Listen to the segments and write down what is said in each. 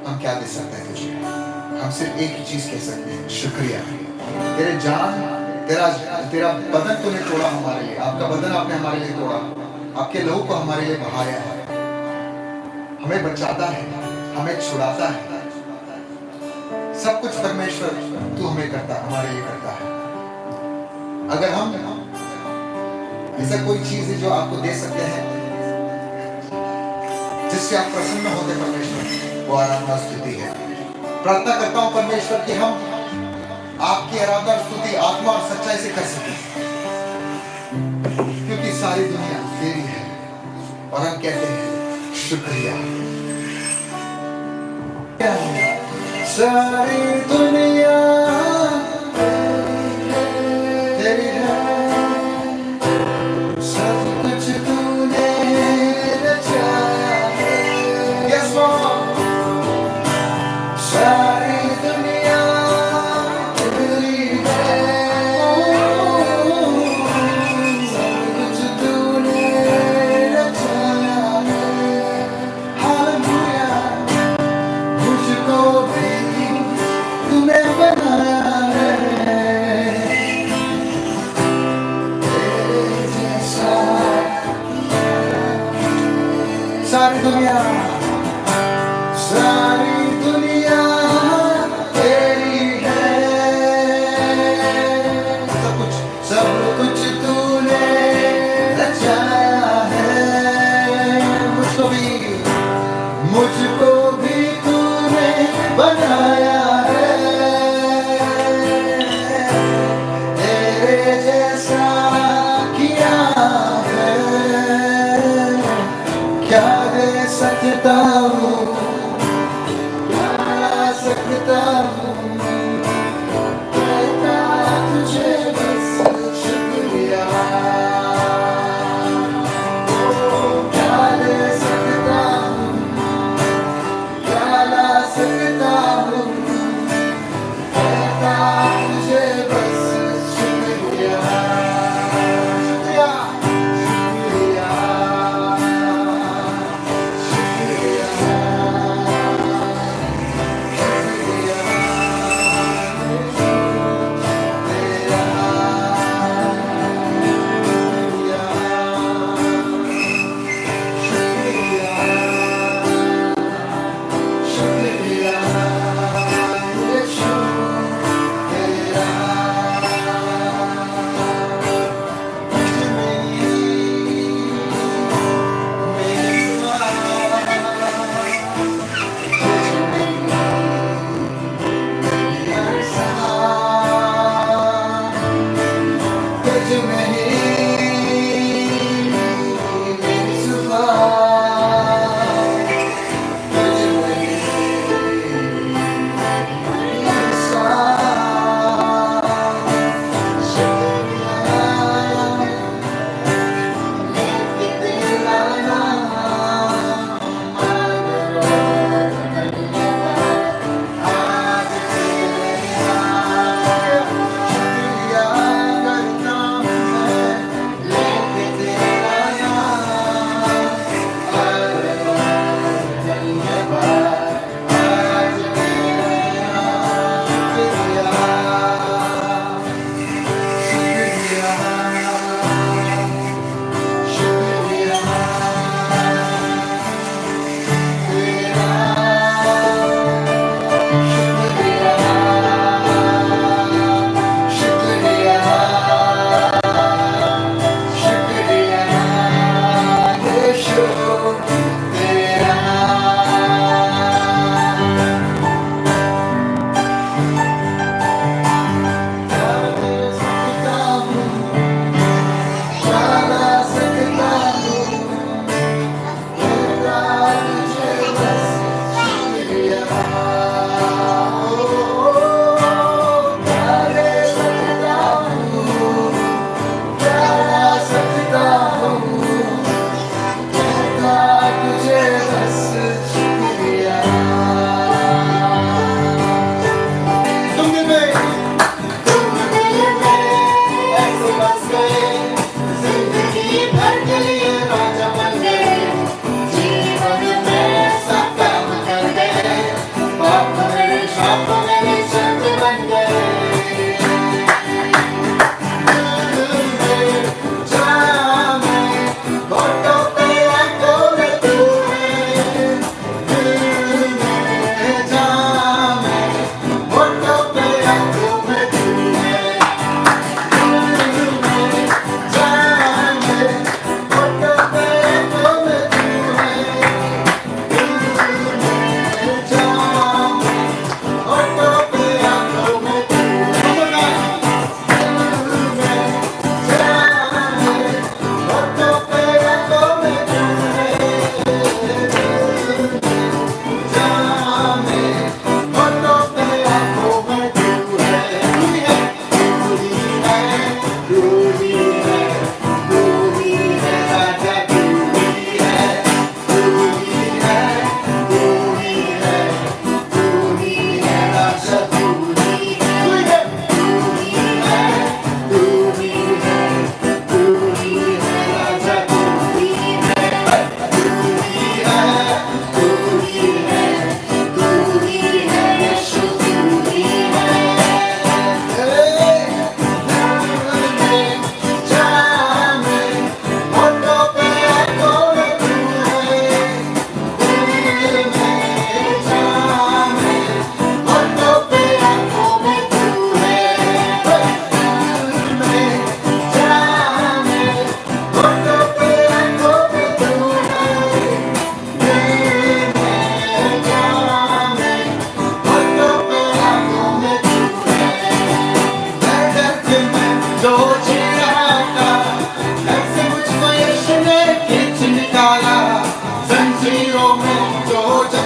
हम क्या दे सकते हैं तुझे? हम सिर्फ एक ही चीज कह सकते हैं, शुक्रिया। तेरे जान, तेरा तेरा बदन तूने तोड़ा हमारे लिए, आपका बदन आपने हमारे लिए तोड़ा, आपके लहू को हमारे लिए बहाया है, हमें बचाता है, हमें छुड़ाता है। सब कुछ परमेश्वर तू हमें करता, हमारे लिए करता है। अगर हम ऐसा कोई चीज है जो आपको दे सकते हैं, जिससे आप प्रसन्न होते परमेश्वर, वो आराधना स्तुति है। प्रार्थना करता हूं परमेश्वर कि हम आपकी आराधना स्तुति आत्मा और सच्चाई से कर सकें, क्योंकि सारी दुनिया तेरी है और हम कहते हैं शुक्रिया। सारी दुनिया तेरी है, सब कुछ तूने रचाया है। Yes, Lord. सारी दुनिया तेरी है, सब कुछ तूने रचाया है। हालेलुया। मुझको भी तूने बनाया है, तेरे जैसा। सारी दुनिया, सारी दुनिया तेरी है, सब कुछ तूने रचाया है। मुझको भी तूने बनाया है, तेरे जैसा किया है। क्या दे सकता हूँ, क्या सकता हूँ, कहता तुझे बस शुक्रिया। क्या दे सकता हूँ,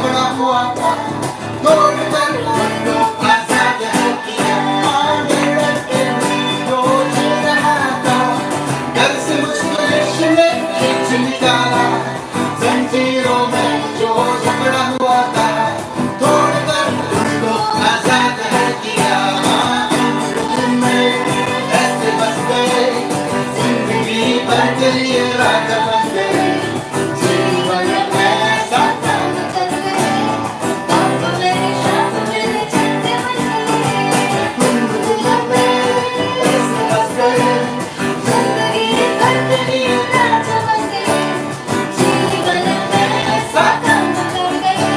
झगड़ा हुआ था तोड़ कर तुझको आजाद है किया आगे बढ़ के जो जी रहा था घर से मुझको यीशु ने खींच निकाला जंजीरों में जो झगड़ा हुआ था तोड़ कर तुझको आजाद है किया तुम में ऐसे बस गए जिंदगी भर के लिए राजा बन गए जीवन में ऐसा काम कर गए पाप मेरे शाप मेरे छत्ते बन गए तुम में ऐसे बस गए जिंदगी भर के लिए राजा बन गए जीवन में ऐसा काम कर गए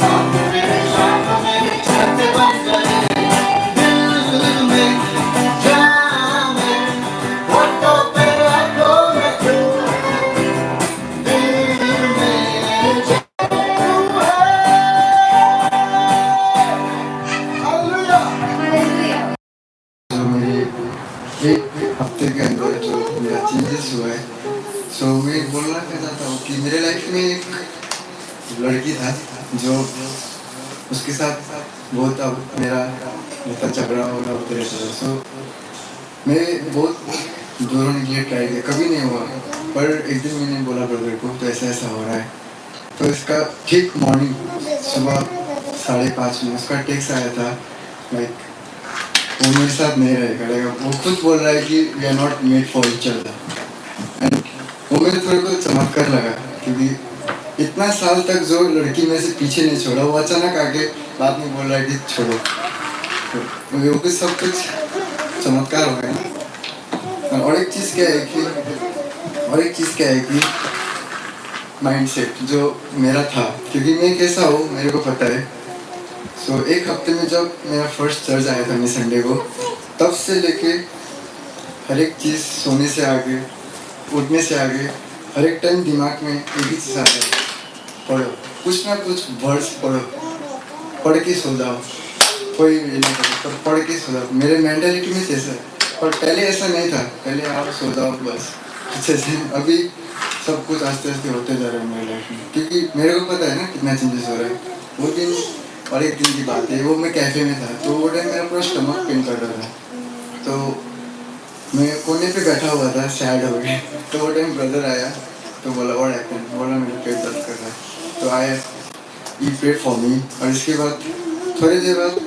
पाप मेरे शाप मेरे छत्ते बन गए दिल में जान में होठों पे रातों में तू दिल में जान तू है हालेलुया हालेलुया जो मेरे एक हफ्ते के अंदर जो मेरा चेंजेस हुआ है सो मैं बोलना चाहता हूँ कि मेरे लाइफ में एक लड़की था जो उसके साथ बहुत अब मेरा मतलब झगड़ा वगड़ा होते रहता था सो मैं बहुत दूर होने के लिए ट्राई किया कभी नहीं हुआ पर एक दिन मैंने बोला ब्रदर को तो ऐसा ऐसा हो रहा है तो इसका ठीक मॉर्निंग सुबह 5:30 में उसका टेक्स्ट आया था लाइक वो मेरे साथ नहीं रहेगा वो खुद बोल रहा है कि we are not made for each other and वो मेरे थोड़े को चमत्कार लगा क्योंकि इतना साल तक जो लड़की मेरे से पीछे नहीं छोड़ा वो अचानक आके बाद में बोल रहा है कि छोड़ो तो वो कुछ सब कुछ चमत्कार हो गया और एक चीज़ क्या है कि माइंडसेट जो मेरा था क्योंकि मैं कैसा हूँ मेरे को पता है सो एक हफ्ते में जब मेरा फर्स्ट चर्च आया था मैं संडे को तब से लेके हर एक चीज़ सोने से आगे उठने से आगे हर एक टाइम दिमाग में एक ही चीज़ आता है पढ़ो कुछ ना कुछ वर्ड्स पढ़ के सो जाओ कोई ये नहीं करता पर पढ़ के सो जाओ मेरे मेंटालिटी में जैसा है पर पहले ऐसा नहीं था पहले आप सो जाओ बस अच्छे से अभी सब कुछ आस्ते आस्ते होते जा रहा है मेरी लाइफ में क्योंकि मेरे को पता है ना कितना चेंजेस हो रहा है वो दिन और एक दिन की बात है वो मैं कैफे में था तो वो टाइम मेरा पूरा स्टमक पेन कर रहा था तो मैं कोने पे बैठा हुआ था सैड हो गया तो वो टाइम ब्रदर आया तो बोला और एक्शन बोला मेरे पेट दर्द कर रहा है तो आया ई प्रेड फॉर मी और इसके बाद थोड़ी देर बाद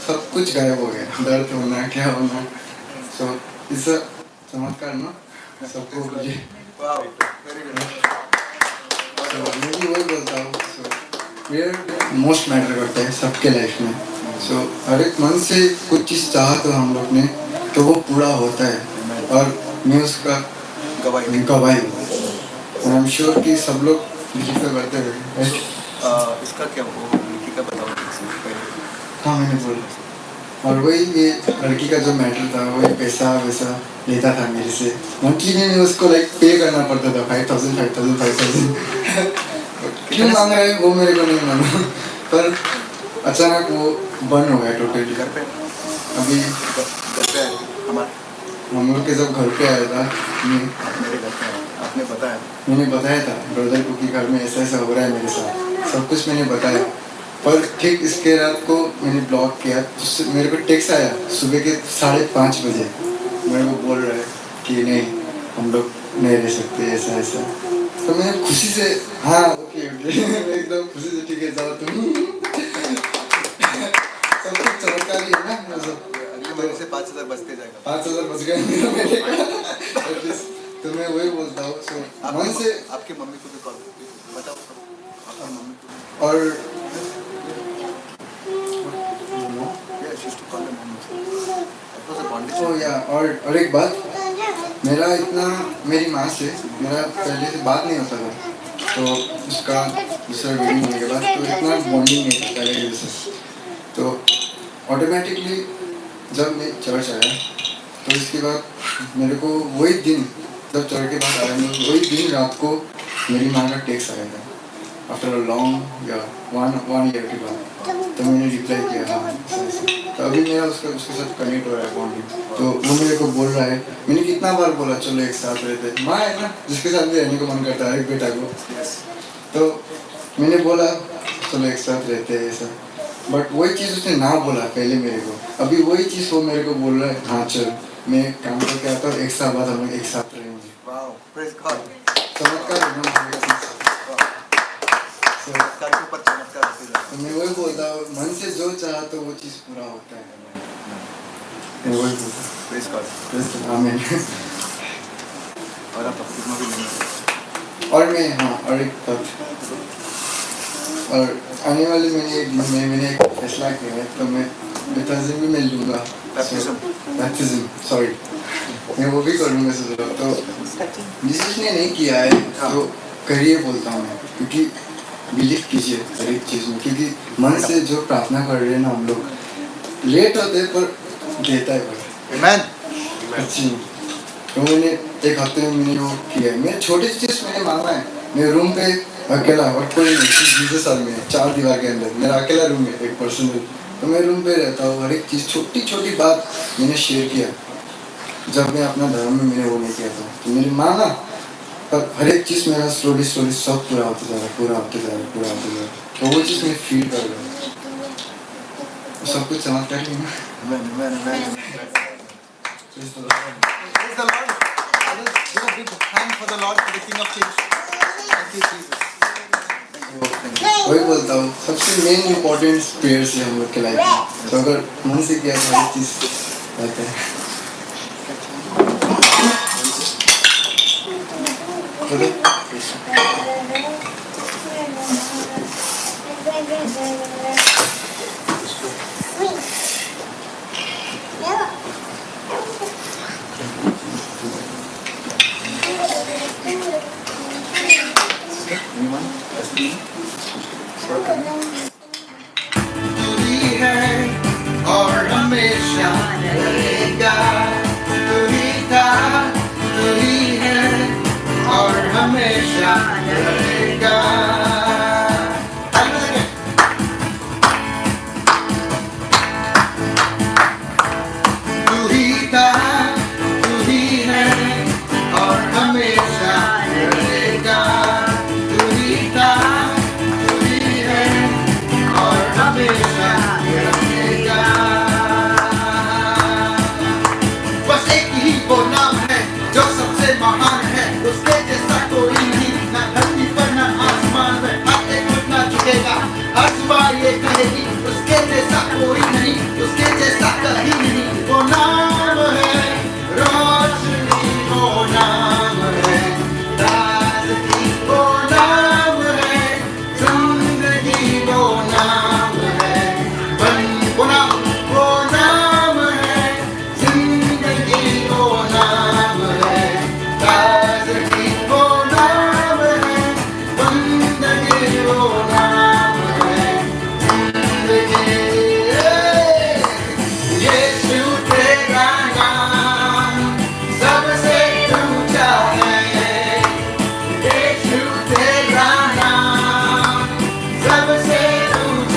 सब कुछ गायब हो गया दर्द होना क्या होना सो इस चमत्कार ना सबको मुझे मैं भी वही बोलता हूँ सो मोस्ट मैटर करता है सबके लाइफ में सो हर एक मन से कुछ चीज़ चाहा तो हम लोग ने तो वो पूरा होता है और मैं उसका गवाही और आई एम श्योर कि सब लोग जिक्र करते हुए इसका क्या वो लड़की का बताओ हाँ मैंने बोला और वही ये लड़की का जो मैटर था वही पैसा वैसा लेता था मेरे से मंथली में उसको लाइक पे करना पड़ता था 5,000 क्यों मांग रहा है वो मेरे को नहीं मालूम पर अचानक वो बंद हो गया टोटली घर पे अभी हमारे हम लोग के जब घर पे आया था मेरे घर पे आपने बताया मैंने बताया था ब्रदर को कि घर में ऐसा ऐसा हो रहा है मेरे साथ सब कुछ मैंने बताया पर ठीक इसके रात को मैंने ब्लॉक किया तो मेरे को टेक्स्ट आया सुबह के 5:30 बजे मेरे को बोल रहा है कि नहीं हम लोग नहीं रह सकते ऐसा ऐसा तो मैं खुशी से हाँ ओके एकदम खुशी से ठीक है जाओ तुम सब कुछ चमत्कार ही है ना मतलब अगले महीने से 5,000 बचते जाएगा 5,000 बच गए तो मैं वही बोलता हूँ सो मन से आपके मम्मी को भी कॉल बताओ आपकी मम्मी को और और एक बात मेरा इतना मेरी माँ से मेरा पहले से बात नहीं होता था तो उसका दूसरा वेडिंग होने के बाद तो इतना बॉन्डिंग नहीं था पहले जैसे तो ऑटोमेटिकली जब मैं चर्च आया तो इसके बाद मेरे को वही दिन जब चर्च के बाद आया वही दिन रात को मेरी माँ का टेक्स्ट आया था आफ्टर अ लॉन्ग या वन ईयर के बाद तो मैंने रिप्लाई किया हाँ तो अभी मेरा उसके साथ कनेक्ट हो रहा है बॉन्डिंग तो वो मेरे को बोल रहा है मैंने कितना बार बोला चलो एक साथ रहते माँ है ना जिसके साथ भी रहने को मन करता है एक बेटा को तो मैंने बोला चलो एक साथ रहते हैं ऐसा, बट वही चीज़ उसने ना बोला पहले मेरे को। अभी वही चीज़ वो मेरे को बोल रहा है, हाँ चल मैं काम करके आता हूँ, एक साल बाद हम लोग एक साथ रहेंगे। Wow, praise God. चमत्कार है ना वो चीज़। So, चमत्कार के ऊपर चमत्कार होते जाते तो मैं वही बोलता हूँ, मन से जो चाहा तो वो चीज़ पूरा होता है। मैं वही बोलता हूँ। हैं। Praise God. आमीन। और आप बपतिस्मा भी लेंगे। और मैं हाँ और एक बात, और आने वाले महीने एक दिन में मैंने एक फैसला किया है, तो मैं बैप्टिज्म भी मैं लूँगा। बैप्टिज्म सॉरी, मैं वो भी करूँगा सोच रहा हूँ। तो जिसने नहीं किया है तो करिए बोलता हूँ मैं, क्योंकि बिलीव कीजिए हर एक चीज़ में, क्योंकि मन से जो प्रार्थना कर रहे हैं ना हम लोग, लेट होते हैं पर देता है पर Amen. अच्छी। तो मैंने एक हफ्ते में मैंने वो किया है। मैं छोटी चीज़ मैंने मांगा है, मेरे रूम पे अकेला और कोई नहीं, 20 साल में 4 दीवार के अंदर मेरा अकेला रूम है, एक पर्सनल। तो मैं रूम पे रहता हूँ, हर एक चीज़ छोटी छोटी बात मैंने शेयर किया जब मैं अपना धर्म में मैंने वो नहीं किया था। तो मैंने मांगा पर हर एक चीज़ मेरा स्लोली स्लोली सब पूरा होते जा रहा है, पूरा होते जा रहा है, पूरा होते जा रहा है। तो वो चीज़ मैं फील कर रहा हूँ, सब कुछ चमत्कार ही है ना। Amen. Amen. Amen. Praise the Lord. Praise the Lord. Let us give a big hand for the Lord, for the King of Kings. Thank you, Jesus. Thank you. वही बोलता हूँ, सबसे मेन इम्पोर्टेंट प्रेयर्स है हम लोग के life में। तो अगर मन से किया तो हर चीज़ रहता है। Anyone? Yes, please. तू ही है और हमेशा रहेगा, तू ही था, तू ही है और हमेशा रहेगा। तू ही था, तू ही है और हमेशा रहेगा, तू ही था, तू ही है और हमेशा रहेगा। बस एक ही वो नाम है जो सबसे महान है, उसके जैसा कोई नहीं, ना धरती पर ना आसमान में, हाथ एक घुटना झुकेगा, हर जुबान ये कहेगी उसके जैसा कोई नहीं, उसके जैसा कहीं नहीं। वो नाम है रोशनी, वो नाम है ताजगी, वो नाम है जिंदगी, वो नाम है वो नाम है जिंदगी, वो नाम है ताजगी, वो नाम है बंदगी, वो नाम है जिंदगी। यीशु तेरा नाम सबसे ऊंचा है, यीशु तेरा नाम सबसे ऊंचा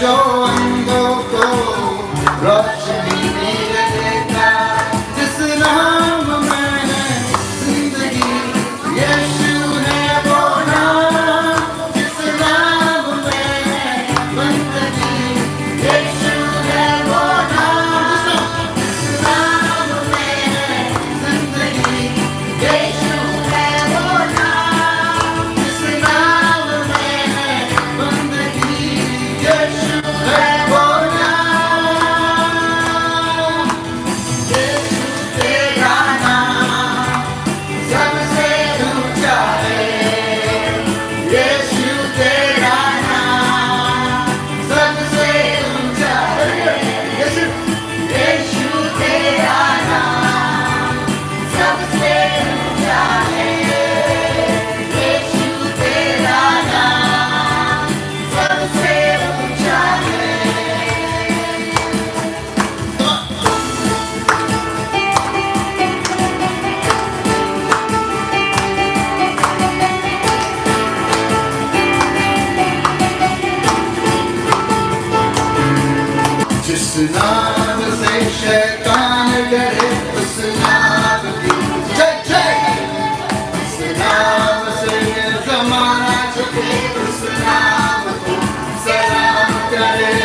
जो अंधों को रोशनी मिले का, जिस नाम में है जिंदगी, यीशु है वो नाम, जिस नाम में है बंदगी, यीशु है वो नाम, जिस नाम में है जिंदगी, यीशु है वो नाम, जिस नाम में है बंदगी, यीशु है वो नाम। यीशु तेरा नाम सबसे ऊंचा है, यीशु तेरा नाम सबसे ऊंचा है, यीशु तेरा नाम सबसे ऊंचा है, यीशु तेरा नाम सबसे ऊंचा है। जिस नाम से शैतान डरे, उस नाम की जय जय, उस नाम से ये जमाना झुके, उस नाम को सलाम करे।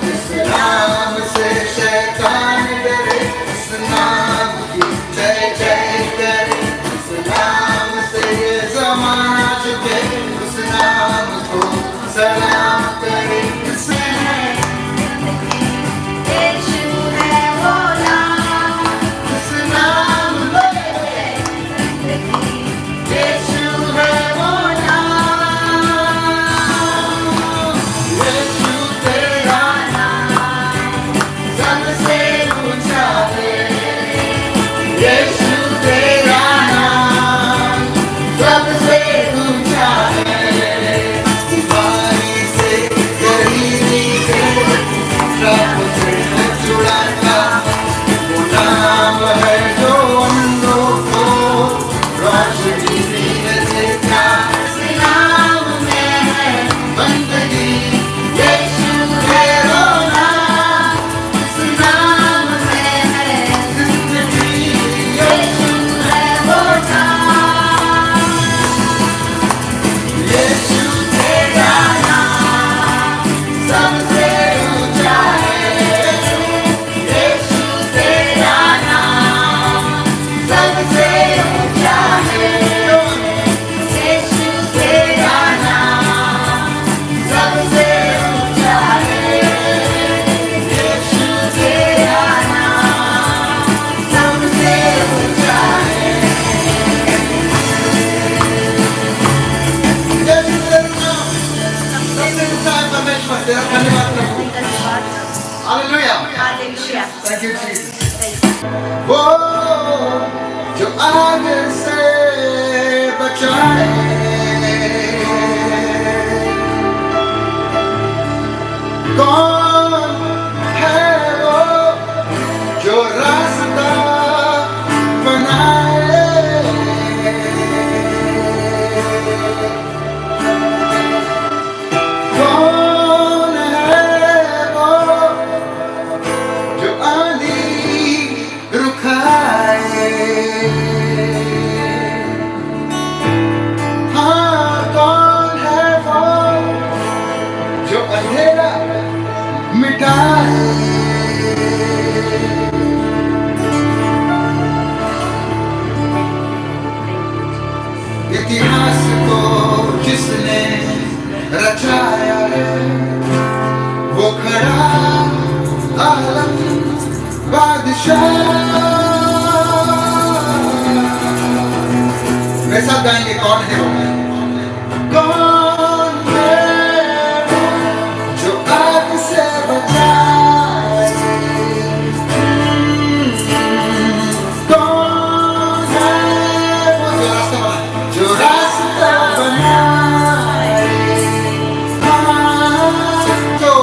जिस नाम से शैतान डरे, उस नाम की जय जय करे, उस नाम से ये जमाना झुके, उस नाम को सलाम करे। यीशु है वो नाम, उस नाम में यीशु है वो नाम, यीशु तेरा सबसे ऊंचा है, यीशु तेरा नाम सबसे ऊंचा है। बीमारी से गरीबी से श्राप से छुड़ाता, वो नाम है जो अंधों को रोशनी देता, इस नाम में है बंदगी, यीशु है वो नाम, इस नाम में है जिंदगी, यीशु है वो नाम, यीशु तेरा नाम सबसे ऊंचा है, यीशु तेरा नाम सबसे ऊंचा है, यीशु तेरा नाम सबसे ऊंचा है, यीशु तेरा नाम सबसे ऊंचा है। परमेश्वर तेरा धन्यवाद प्रभु। Hallelujah. Hallelujah. Thank you, Jesus. वो जो आग से बचाए, कौन है वो जो रास्ता बनाए, कौन है वो जो आंधी रुखाए, हाँ कौन है वो जो अंधेरा मिटाए। इतिहास को जिसने रचाया है, वो खड़ा आलम बादशाह। मेरे साथ गाएंगे, कौन है वो? कौन है वो जो आग से बचाए, कौन है वो जो रास्ता बनाए, तो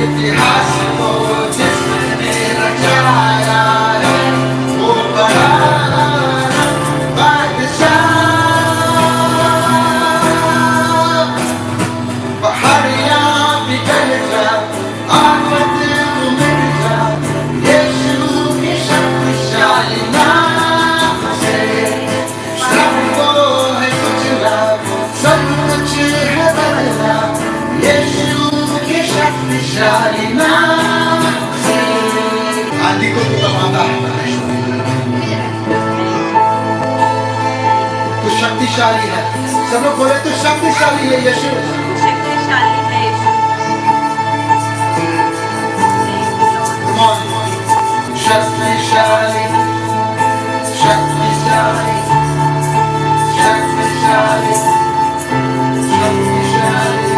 इतिहास को जिसने रचाया है, वो बड़ा शक्तिशाली है। सब लोग बोले तो शक्तिशाली है यीशु। शक्तिशाली है यीशु। Come on. शक्तिशाली, शक्तिशाली, शक्तिशाली, शक्तिशाली।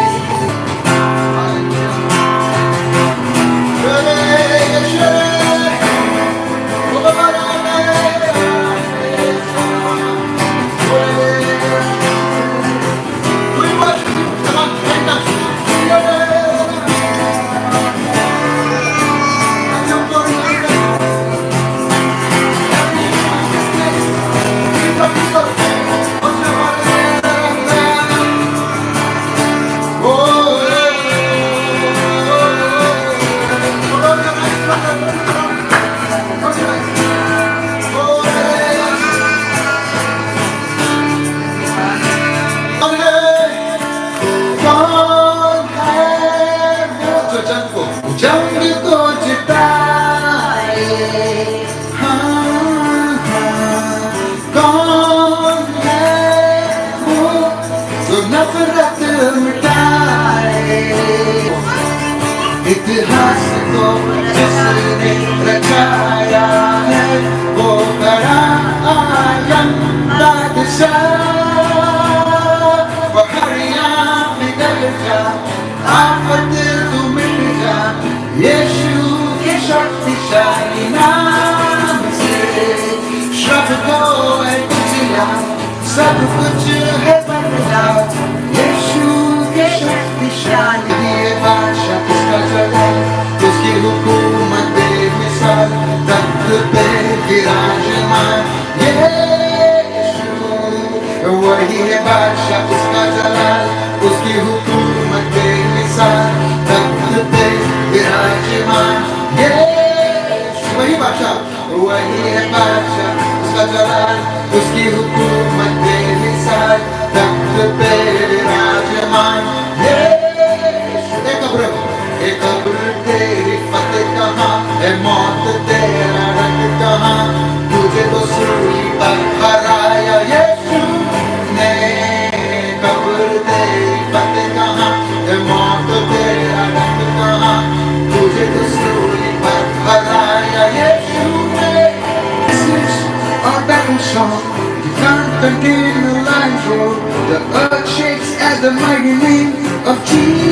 जंग को जिताए, हाँ, हाँ, कौन है वो जो नफरत मिटाए। इतिहास को जिसने रचाया है वो बड़ा आलम बादशाह। पहाड़ियाँ पिघल जा, आफत तू मिट जा, यीशु के शक्तिशाली नाम से। श्रम को है कुचला, सब कुछ है बदला, यीशु के शक्तिशाली। ये बादशाह उसका चला, उसकी हुकूमत बेमिसाल, तख्त पे विराजमान यीशु। वही है बादशाह उसका जलाल, उसकी हुकूमत बेमिसाल, तख्त पे विराजमान यीशु। वही बादशाह, वही है बादशाह उसका जलाल, उसकी हुकूमत बेमिसाल, तख्त पे विराजमान यीशु। एक कब्र तेरी फतेह कहाँ है, मौत तेरा रंग कहाँ, तुझे तो सूली पर हराया यीशु ने। कब्र तेरी फतेह कहाँ है, मौत तेरा रंग कहाँ, तुझे तो सूली पर हराया यीशु ने। This is our battle song, you can't continue life road. The earth shakes at the mighty name of Jesus.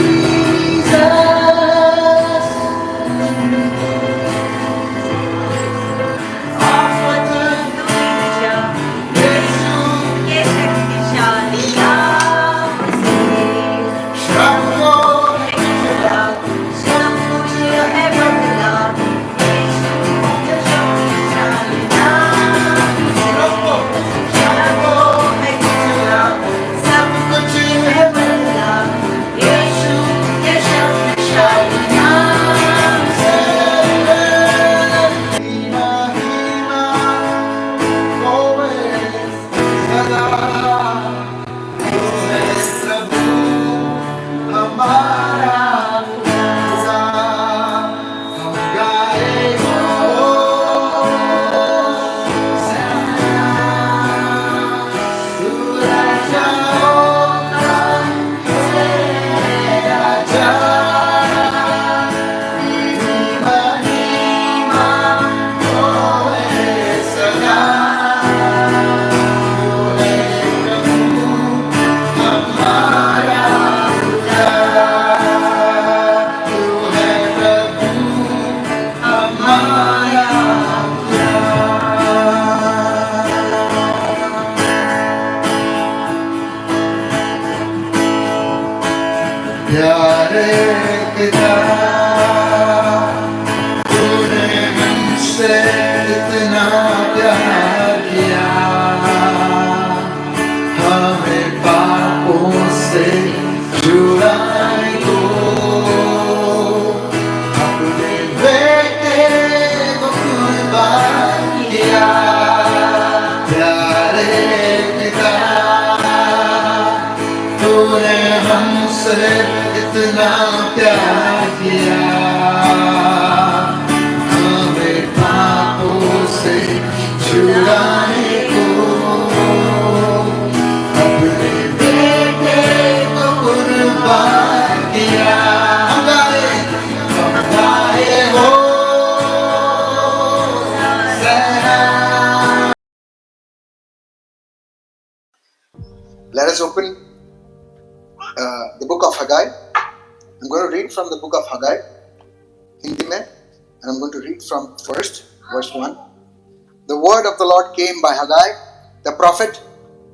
प्यारे पिता, तूने हमसे इतना प्यार किया, हमें पापों से छुड़ाने को अपने बेटे को कुर्बान किया। प्यारे पिता, तूने हमसे इतना प्यार किया, हमें पापों से छुड़ाने को Let us open the book of Haggai. I'm going to read from the book of Haggai, Hindi mein, and I'm going to read from first verse 1. The word of the Lord came by Haggai, the prophet,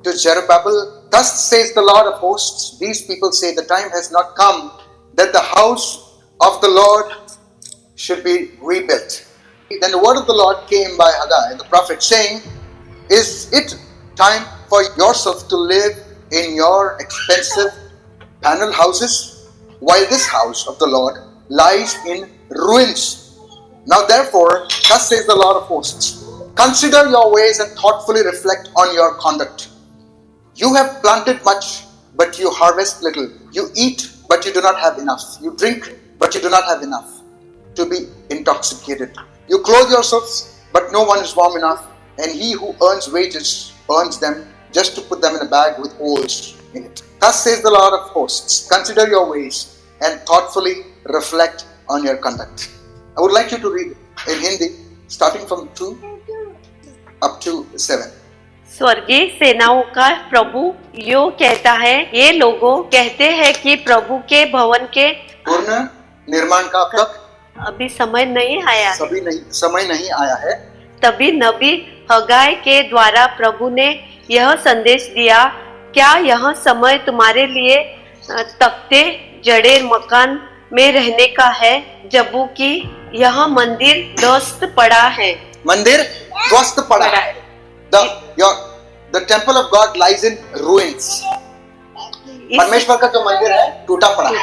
to Zerubbabel. Thus says the Lord of hosts, these people say the time has not come that the house of the Lord should be rebuilt. Then the word of the Lord came by Haggai, the prophet, saying, is it time for yourself to live in your expensive panel houses, while this house of the Lord lies in ruins? Now therefore, thus says the Lord of hosts, consider your ways and thoughtfully reflect on your conduct. You have planted much, but you harvest little. You eat, but you do not have enough. You drink, but you do not have enough to be intoxicated. You clothe yourselves, but no one is warm enough, and he who earns wages earns them just to put them in a bag with holes in it. Thus says the Lord of hosts, consider your ways and thoughtfully reflect on your conduct. I would like you to read in Hindi, starting from 2 up to 7. स्वर्गीय सेनाओं का प्रभु यो कहता है, ये लोगों कहते हैं कि प्रभु के भवन के पूर्ण निर्माण का अब तक अभी समय नहीं आया, समय नहीं आया है। तभी नबी हगाय के द्वारा प्रभु ने यह संदेश दिया, क्या यह समय तुम्हारे लिए तख्ते जड़े मकान में रहने का है, जबकि यह मंदिर ध्वस्त पड़ा है। मंदिर ध्वस्त पड़ा है। The temple of God lies in ruins. परमेश्वर का जो मंदिर है टूटा पड़ा है।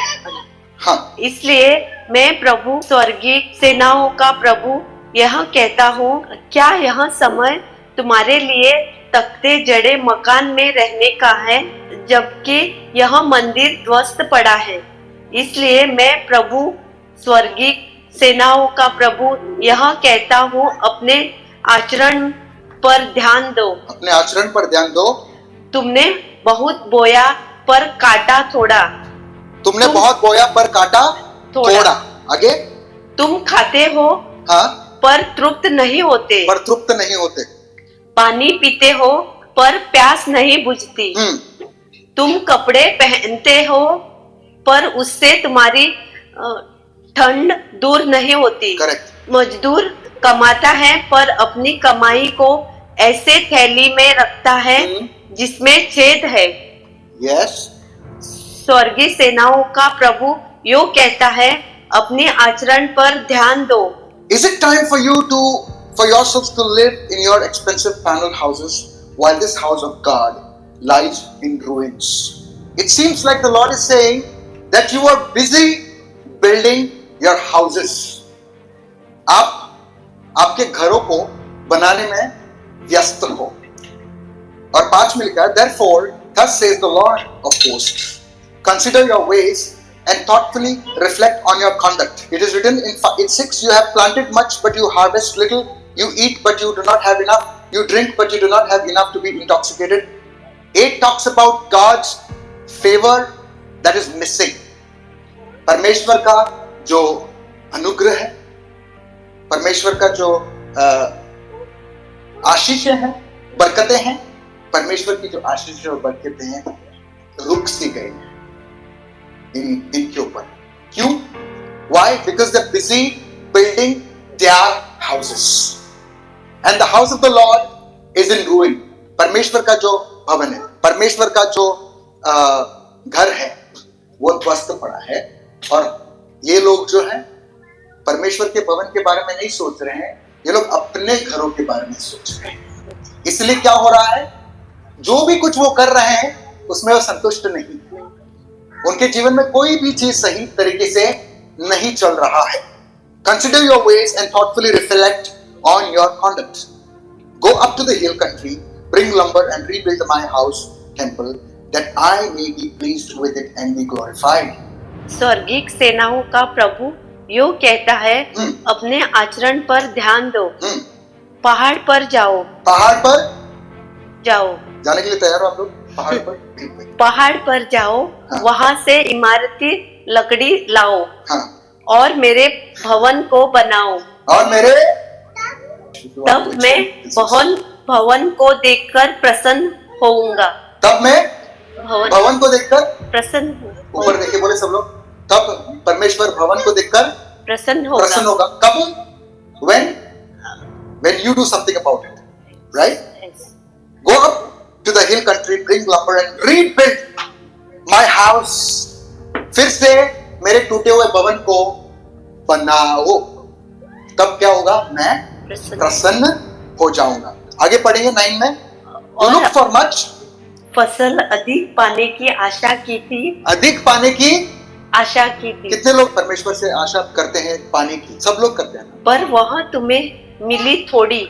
हाँ। इसलिए मैं प्रभु स्वर्गीय सेनाओं का प्रभु यह कहता हूँ, क्या यह समय तुम्हारे लिए तख्ते जड़े मकान में रहने का है, जबकि यह मंदिर ध्वस्त पड़ा है। इसलिए मैं प्रभु स्वर्गीय सेनाओं का प्रभु यह कहता हूँ, अपने आचरण पर ध्यान दो। अपने आचरण पर ध्यान दो। तुमने बहुत बोया पर काटा थोड़ा। तुमने बहुत बोया पर काटा थोड़ा। आगे। तुम खाते हो, हाँ, पर तृप्त नहीं होते। पर तृप्त नहीं होते। पानी पीते हो, पर प्यास नहीं बुझती। तुम कपड़े पहनते हो, पर उससे तुम्हारी ठंड दूर नहीं होती। करेक्ट। मजदूर कमाता है, पर अपनी कमाई को ऐसे थैली में रखता है जिसमें छेद है। यस। स्वर्गीय सेनाओं का प्रभु यो कहता है, अपने आचरण पर ध्यान दो। Is it time for yourselves to live in your expensive panel houses while this house of God lies in ruins? It seems like the Lord is saying that you are busy building your houses. आपके घरों को बनाने में व्यस्त हो। और 5 में लिखा है, therefore thus says the Lord of hosts, consider your ways and thoughtfully reflect on your conduct. It is written in 6, you have planted much but you harvest little, you eat but you do not have enough, you drink but you do not have enough to be intoxicated. 8 talks about God's favor that is missing. परमेश्वर का जो अनुग्रह है, परमेश्वर का जो आशीषें हैं, बरकतें हैं, परमेश्वर की जो आशीषें और बरकतें हैं रुक सी गई इनके ऊपर। क्यों? Why? Because they're busy building their houses and the house of the Lord is in ruin. परमेश्वर का जो भवन है, परमेश्वर का जो घर है, वो ध्वस्त पड़ा है। और ये लोग जो हैं परमेश्वर के भवन के बारे में नहीं सोच रहे हैं, ये लोग अपने घरों के बारे में सोच रहे हैं। इसलिए क्या हो रहा है, जो भी कुछ वो कर रहे हैं उसमें वो संतुष्ट नहीं, उनके जीवन में कोई भी चीज सही तरीके से नहीं चल रहा है। Consider your ways and thoughtfully reflect on your conduct. Go up to the hill country, bring lumber and rebuild my house temple, that I may be pleased with it and be glorified. स्वर्गीय सेनाओं का प्रभु यो कहता है, अपने आचरण पर ध्यान दो। पहाड़ पर जाओ। पहाड़ पर जाओ। जाने के लिए तैयार हो आप लोग? पहाड़ पर? पहाड़ पर जाओ। हाँ। वहाँ से इमारती लकड़ी लाओ। हाँ। और मेरे भवन को बनाओ। और मेरे तब मैं भवन को देखकर प्रसन्न होऊंगा। तब मैं भवन को देखकर प्रसन्न ऊपर देखिए, बोले सब लोग, तब परमेश्वर भवन को देखकर प्रसन्न प्रसन्न होगा। होगा। कब? when you do something about it, right? Yes. Go up to the hill country, bring lumber and rebuild my house. फिर से मेरे टूटे हुए भवन को बनाओ, तब क्या होगा? मैं प्रसन्न हो जाऊंगा। आगे पढ़ेंगे 9 में। You look for much, फसल अधिक पाने की आशा की थी, अधिक पाने की आशा की थी, कितने लोग परमेश्वर से आशा करते हैं पाने की? सब लोग करते हैं। पर वह तुम्हें मिली थोड़ी,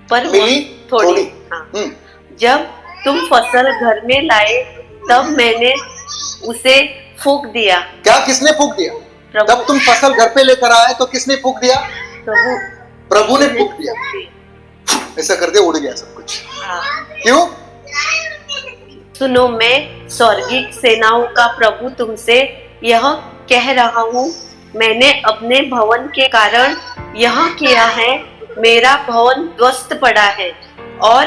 पर मिली वह थोड़ी। हाँ। हम्म, जब तुम फसल घर में लाए तब मैंने उसे फूंक दिया। क्या किसने फूंक दिया? प्रभु। तब तुम फसल घर पे लेकर आए तो किसने फूंक दिया? प्रभु प्रभु ने फूंक दिया। ऐसा कर दिया, उड़ गया सब कुछ। हाँ। क्यों? सुनो, मैं स्वर्गीय सेनाओं का प्रभु तुमसे यह कह रहा हूँ, मैंने अपने भवन के कारण यह किया है, मेरा भवन ध्वस्त पड़ा है और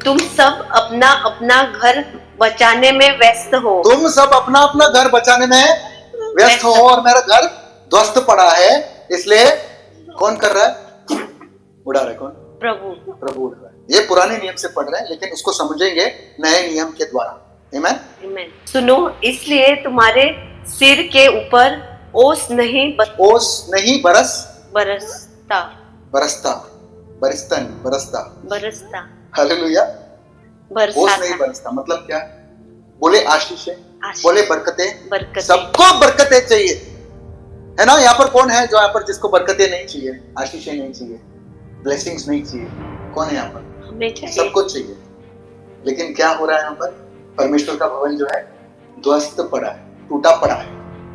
तुम सब अपना अपना घर बचाने में व्यस्त हो। तुम सब अपना अपना घर बचाने में व्यस्त हो और मेरा घर ध्वस्त पड़ा है, इसलिए कौन कर रहा है? उड़ा रहा है कौन? प्रभु। प्रभु उड़ रहा है। ये पुराने नियम से पढ़ रहे हैं, लेकिन उसको समझेंगे नए नियम के द्वारा। आमीन। आमीन। सुनो, इसलिए तुम्हारे सिर के ऊपर ओस नहीं ओस नहीं बरसता बरसता। हालेलुया। ओस नहीं बरसाता। बरसता मतलब क्या? बोले आशीष, आशीष। बोले बरकतें। बरकतें। सबको बरकतें चाहिए, है ना? यहाँ पर कौन है जो यहाँ पर जिसको बरकतें नहीं चाहिए, आशीषें नहीं चाहिए, ब्लेसिंग्स नहीं चाहिए? कौन है यहाँ पर? हमें चाहिए। सबको चाहिए। लेकिन क्या हो रहा है यहाँ पर? परमेश्वर का भवन जो है ध्वस्त पड़ा है, टूटा पड़ा है।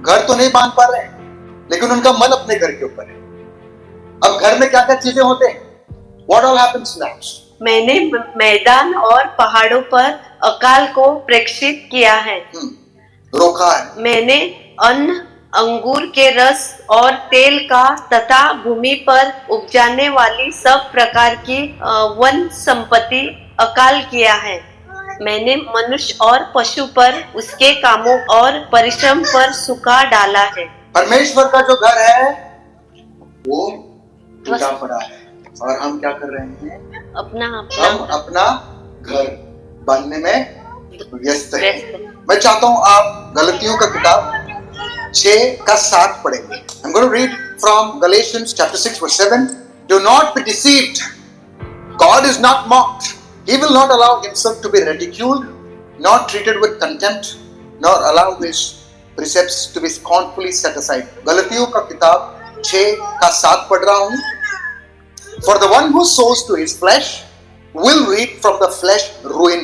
घर तो नहीं बांध पा रहे हैं, लेकिन उनका मन अपने घर के ऊपर है। अब घर में क्या क्या चीजें होते हैं? What all happens next? मैंने मैदान और पहाड़ों पर अकाल को प्रेक्षित किया है। रोका है। मैंने अन्न, अंगूर के रस और तेल का तथा भूमि पर उपजाने वाली सब प्रकार की वन संपत्ति अकाल किया है। मैंने मनुष्य और पशु पर उसके कामों और परिश्रम पर सूखा डाला है। परमेश्वर का जो घर है वो टूटा पड़ा है और हम क्या कर रहे हैं? हम अपना घर बांधने में व्यस्त हैं। मैं चाहता हूं आप गलतियों का किताब 6:7 पढ़ेंगे। I'm going to read from Galatians chapter 6 verse 7. Do not be deceived. God is not mocked. He will not allow himself to be ridiculed, nor treated with contempt, nor allow his precepts to be scornfully set aside. गलतियों का किताब 6:7 पढ़ रहा हूं। For the one who sows to his flesh will reap from the flesh ruin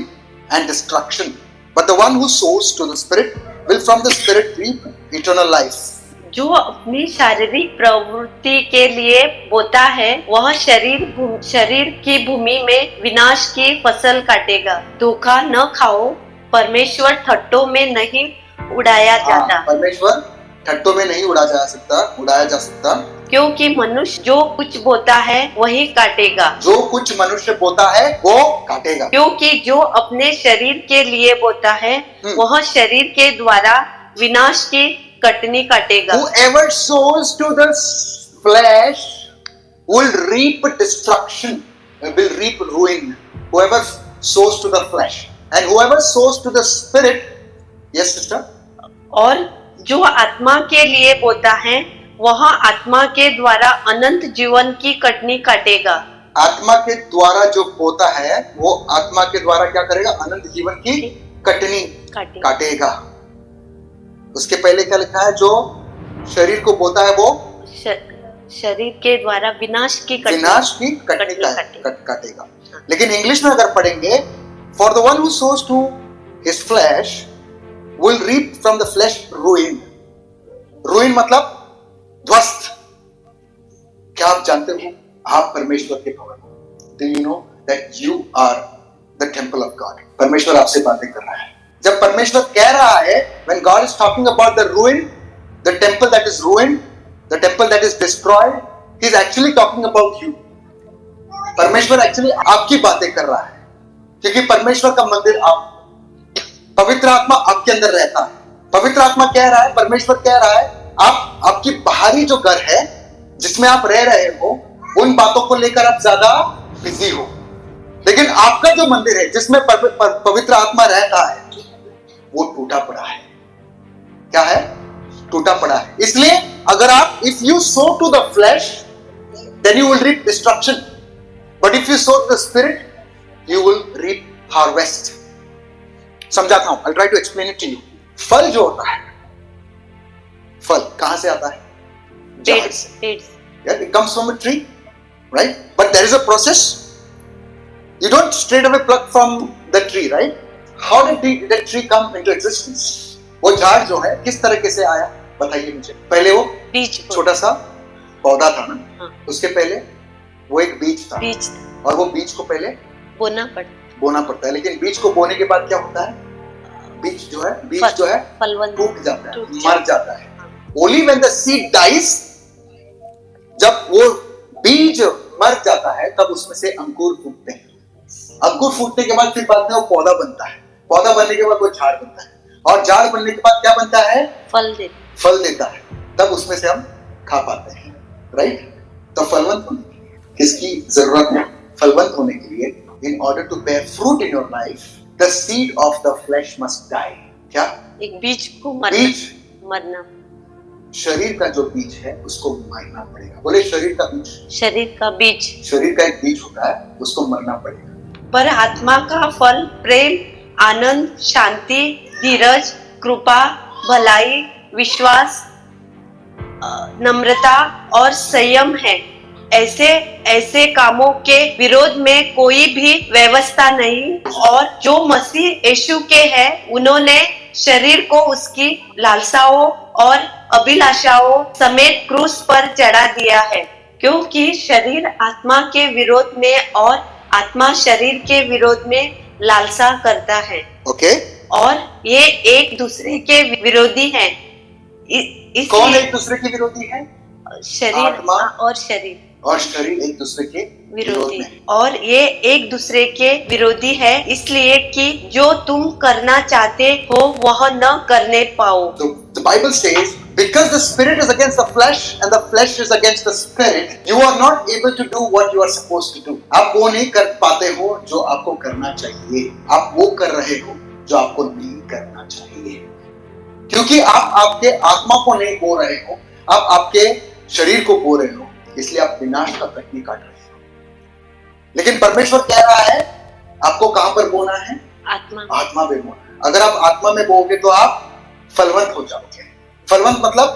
and destruction, but the one who sows to the Spirit will from the Spirit reap eternal life. जो अपनी शारीरिक प्रवृत्ति के लिए बोता है वह शरीर की भूमि में विनाश की फसल काटेगा। धोखा न खाओ, परमेश्वर ठट्टों में नहीं उड़ाया जाता। परमेश्वर ठट्टों में नहीं उड़ाया जा सकता, क्योंकि मनुष्य जो कुछ बोता है वही काटेगा। जो कुछ मनुष्य बोता है वो काटेगा। क्योंकि जो अपने शरीर के लिए बोता है वह शरीर के द्वारा विनाश की कटनी काटेगा। Whoever sows to the flesh will reap destruction, will reap ruin. Whoever sows to the flesh and whoever sows to the spirit, yes sister. और जो आत्मा के लिए बोता है वह आत्मा के द्वारा अनंत जीवन की कटनी काटेगा। आत्मा के द्वारा जो बोता है वो आत्मा के द्वारा क्या करेगा? अनंत जीवन की कटनी काटेगा। उसके पहले क्या लिखा है? जो शरीर को बोता है वो शरीर के द्वारा विनाश की कटनी काटेगा। लेकिन इंग्लिश में अगर पढ़ेंगे, for the one who sows to his flesh will reap from the flesh ruin. Ruin मतलब ध्वस्त। क्या आप जानते हो आप परमेश्वर के भवन? Do you know that you are the temple of God? परमेश्वर आपसे बातें कर रहा है। जब परमेश्वर कह रहा है, when God is talking about the ruin, the temple that is ruined, the temple that is destroyed, he is actually talking about you. परमेश्वर एक्चुअली आपकी बातें कर रहा है, क्योंकि परमेश्वर का मंदिर आप पवित्र आत्मा आपके अंदर रहता है। पवित्र आत्मा कह रहा है, परमेश्वर कह रहा है, आपकी बाहरी जो घर है जिसमें आप रह रहे हो, उन बातों को लेकर आप ज्यादा बिजी हो, लेकिन आपका जो मंदिर है जिसमें पवित्र आत्मा रहता है वो टूटा पड़ा है। क्या है? टूटा पड़ा है। इसलिए अगर आप if you sow to the flesh then you will reap destruction, but if you sow to the spirit you will reap harvest. समझाता हूं, I try to explain it to you. फल जो होता है, फल कहां से आता है? झाड़ से। Yeah, it comes from a tree, right? But there is a process. You don't straight away pluck from the tree, right? How did that tree come into existence? वो झाड़ जो है किस तरीके से आया बताइए मुझे। पहले वो बीज छोटा सा पौधा था ना, हाँ। उसके पहले वो एक बीज था, और वो बीज को पहले बोना पड़ता है। लेकिन बीज को बोने के बाद क्या होता है? बीज जो है टूट जाता है, मर जाता है। Only when the seed dies, जब वो बीज मर जाता है तब उसमें से अंकुर फूटते हैं। अंकुर फूटने के बाद फिर बाद में वो पौधा बनता है। पौधा बनने के बाद वो झाड़ बनता है, और झाड़ बनने के बाद क्या बनता है? फल देता है। तब उसमें से हम खा पाते हैं, राइट? तो फलवंत होने के लिए किसकी जरूरत है? फलवंत होने के लिए, in order to bear fruit in your life, the seed of the flesh must die. क्या? एक बीज को मरना, शरीर का जो बीज है उसको मारना पड़ेगा। बोले शरीर का बीज, शरीर का एक बीज होता है, उसको मरना पड़ेगा। पर आत्मा का फल प्रेम, आनंद, शांति, धीरज, कृपा, भलाई, विश्वास, नम्रता और संयम है। ऐसे कामों के विरोध में कोई भी व्यवस्था नहीं, और जो मसीह यीशु के हैं उन्होंने शरीर को उसकी लालसाओं और अभिलाषाओं समेत क्रूस पर चढ़ा दिया है, क्योंकि शरीर आत्मा के विरोध में और आत्मा शरीर के विरोध में लालसा करता है। ओके। और ये एक दूसरे के विरोधी हैं। कौन एक दूसरे के विरोधी है? शरीर आत्मा और शरीर एक दूसरे के विरोध में। और ये एक दूसरे के विरोधी है, इसलिए कि जो तुम करना चाहते हो वह न करने पाओ। So the Bible says, because the spirit is against the flesh and the flesh is against the spirit, you are not able to do what you are supposed to do. आप वो नहीं कर पाते हो जो आपको करना चाहिए। आप वो कर रहे हो जो आपको नहीं करना चाहिए, क्योंकि आप आपके आत्मा को नहीं बो रहे हो, आप आपके शरीर को बो रहे हो, इसलिए आप विनाश का कटनी काट रहे हो। लेकिन परमेश्वर कह रहा है आपको कहां पर बोना है? आत्मा में बोना। अगर आप आत्मा में बोओगे तो आप फलवंत हो जाओगे। फलवंत मतलब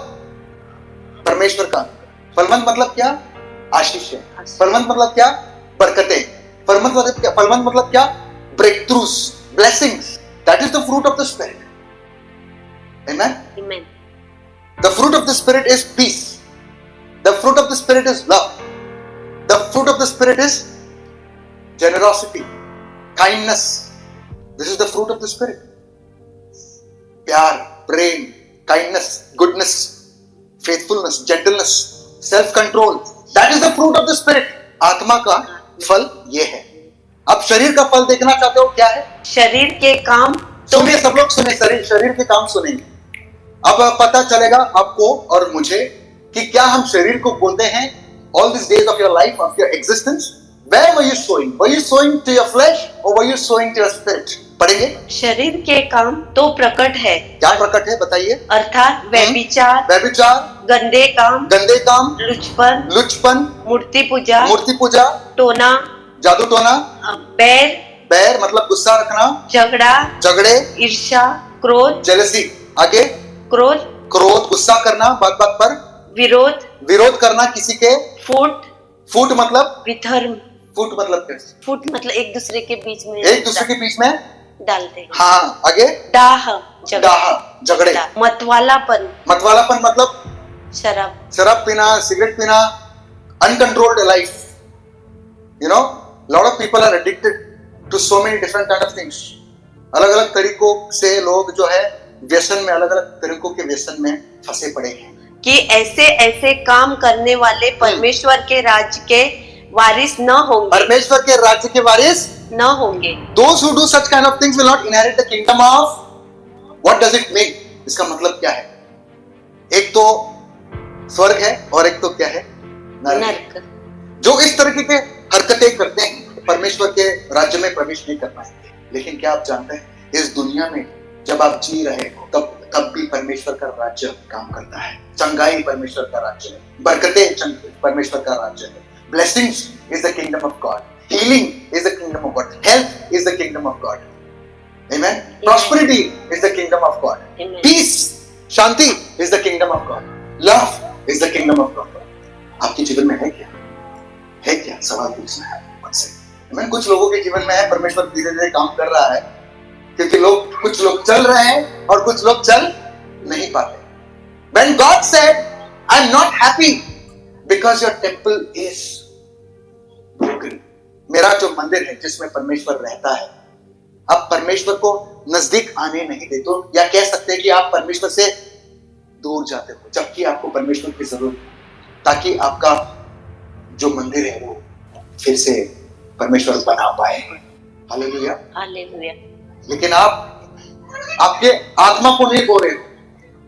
परमेश्वर का। फलवंत मतलब क्या? आशीष है। फलवंत मतलब क्या? बरकतें। फलवंत मतलब क्या? Breakthroughs, blessings. That is the fruit of the spirit. Amen. The fruit of the spirit is peace. The fruit of the spirit is love. The fruit of the spirit is generosity, kindness. This is the fruit of the spirit. प्यार, प्रेम, kindness, goodness, faithfulness, gentleness, self-control. That is the fruit of the spirit. आत्मा का फल ये है। अब शरीर का फल देखना चाहते हो क्या है? शरीर के काम। सुनिए, सब लोग सुनिए, शरीर के काम सुनेंगे। अब पता चलेगा आपको और मुझे कि क्या हम शरीर को बोलते हैं all these days of your life, of your existence. Where were you sowing? Were you sowing to your flesh or were you sowing to your spirit? पढ़ेंगे। शरीर के काम तो प्रकट है। क्या प्रकट है बताइए? अर्थात व्यभिचार, गंदे काम, लुचपन, मूर्ति पूजा, टोना, जादू टोना, बैर मतलब गुस्सा रखना, झगड़े, ईर्ष्या, क्रोध, जेलसी, आगे क्रोध गुस्सा करना, बात पर विरोध करना किसी के, फूट मतलब विधर्म, फूट मतलब एक दूसरे के बीच में डालते हैं। हाँ, आगे डाह, झगड़े, मतवालापन मतलब शराब पीना, सिगरेट पीना, uncontrolled life. You know, lot of people are addicted to so many different kind of things. अलग-अलग तरीकों से लोग जो है व्यसन में, अलग-अलग तरीकों के व्यसन में फंसे पड़े हैं। कि ऐसे काम करने वाले परमेश्वर के राज्य के वारिस न होंगे। परमेश्वर के राज्य के वारिस न होंगे। Those who do such kind of things will not inherit the kingdom of what does it mean? इसका मतलब क्या है? एक तो स्वर्ग है और एक तो क्या है? नरक। नरक। जो इस तरीके के हरकतें करते हैं परमेश्वर के राज्य में प्रवेश नहीं कर पाएंगे। लेकिन क्या आप जानते हैं, इस दुनिया में जब आप जी रहे हो तब भी परमेश्वर का राज्य काम करता है। चंगाई परमेश्वर का राज्य है, बरकतें परमेश्वर का राज्य है। Blessings is the kingdom of God, healing is the kingdom of God, health is the kingdom of God, amen. Prosperity is the kingdom of God, Amen. Peace, शांति is the kingdom of God, love is the kingdom of God. आपके जीवन में है क्या? है क्या? सवाल पूछना है मुझसे। आमेन। कुछ लोगों के जीवन में है, परमेश्वर धीरे धीरे काम कर रहा है, क्योंकि कुछ लोग चल रहे हैं और कुछ लोग चल नहीं पाते। When God said, I'm not happy because your temple is broken. मेरा जो मंदिर है जिसमें परमेश्वर रहता है, आप परमेश्वर को नजदीक आने नहीं देते हो, या कह सकते हैं कि आप परमेश्वर से दूर जाते हो, जबकि आपको परमेश्वर की जरूरत है, ताकि आपका जो मंदिर है वो फिर से परमेश्वर बना पाए। हालेलुया। हालेलुया। लेकिन आप आपके आत्मा को नहीं बोल रहे हो,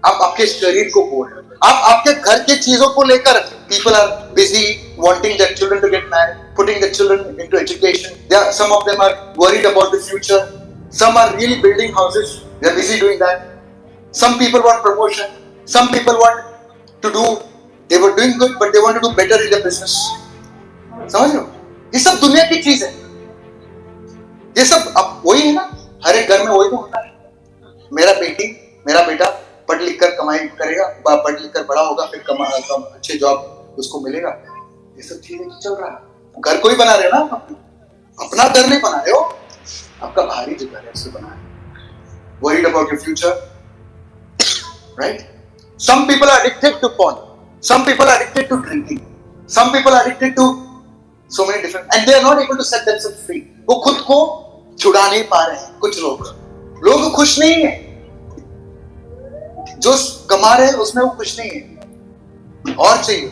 आप आपके शरीर को बोल रहे हो। आप आपके घर के चीजों को लेकर, people are busy wanting their children to get married, putting their children into education. Some of them are worried about the future. Some are really building houses. They are busy doing that. Some people want promotion. Some people want to do, they were doing good but they want to do better in their business. समझ रहे हो? ये सब दुनिया की चीज है। ये सब अब वही है ना, हर एक घर में वही तो होता है। मेरा बेटा पढ़ लिख कर कमाई करेगा, पढ़ लिख कर बड़ा होगा, फिर अच्छे जॉब उसको मिलेगा। ये सब चीजें चल रहा है। घर को ही बना रहे हो ना, अपना घर नहीं बना रहे हो, आपका भारी जो घर है उसे बना रहे हो। Worried about your future, right? Some people are addicted to porn. Some people are addicted to drinking. Some people are addicted to so many different, and they are not able to set themselves free. वो खुद को छुड़ा नहीं पा रहे हैं। कुछ लोग खुश नहीं है, जो कमा रहे हैं उसमें वो खुश नहीं है, और चाहिए।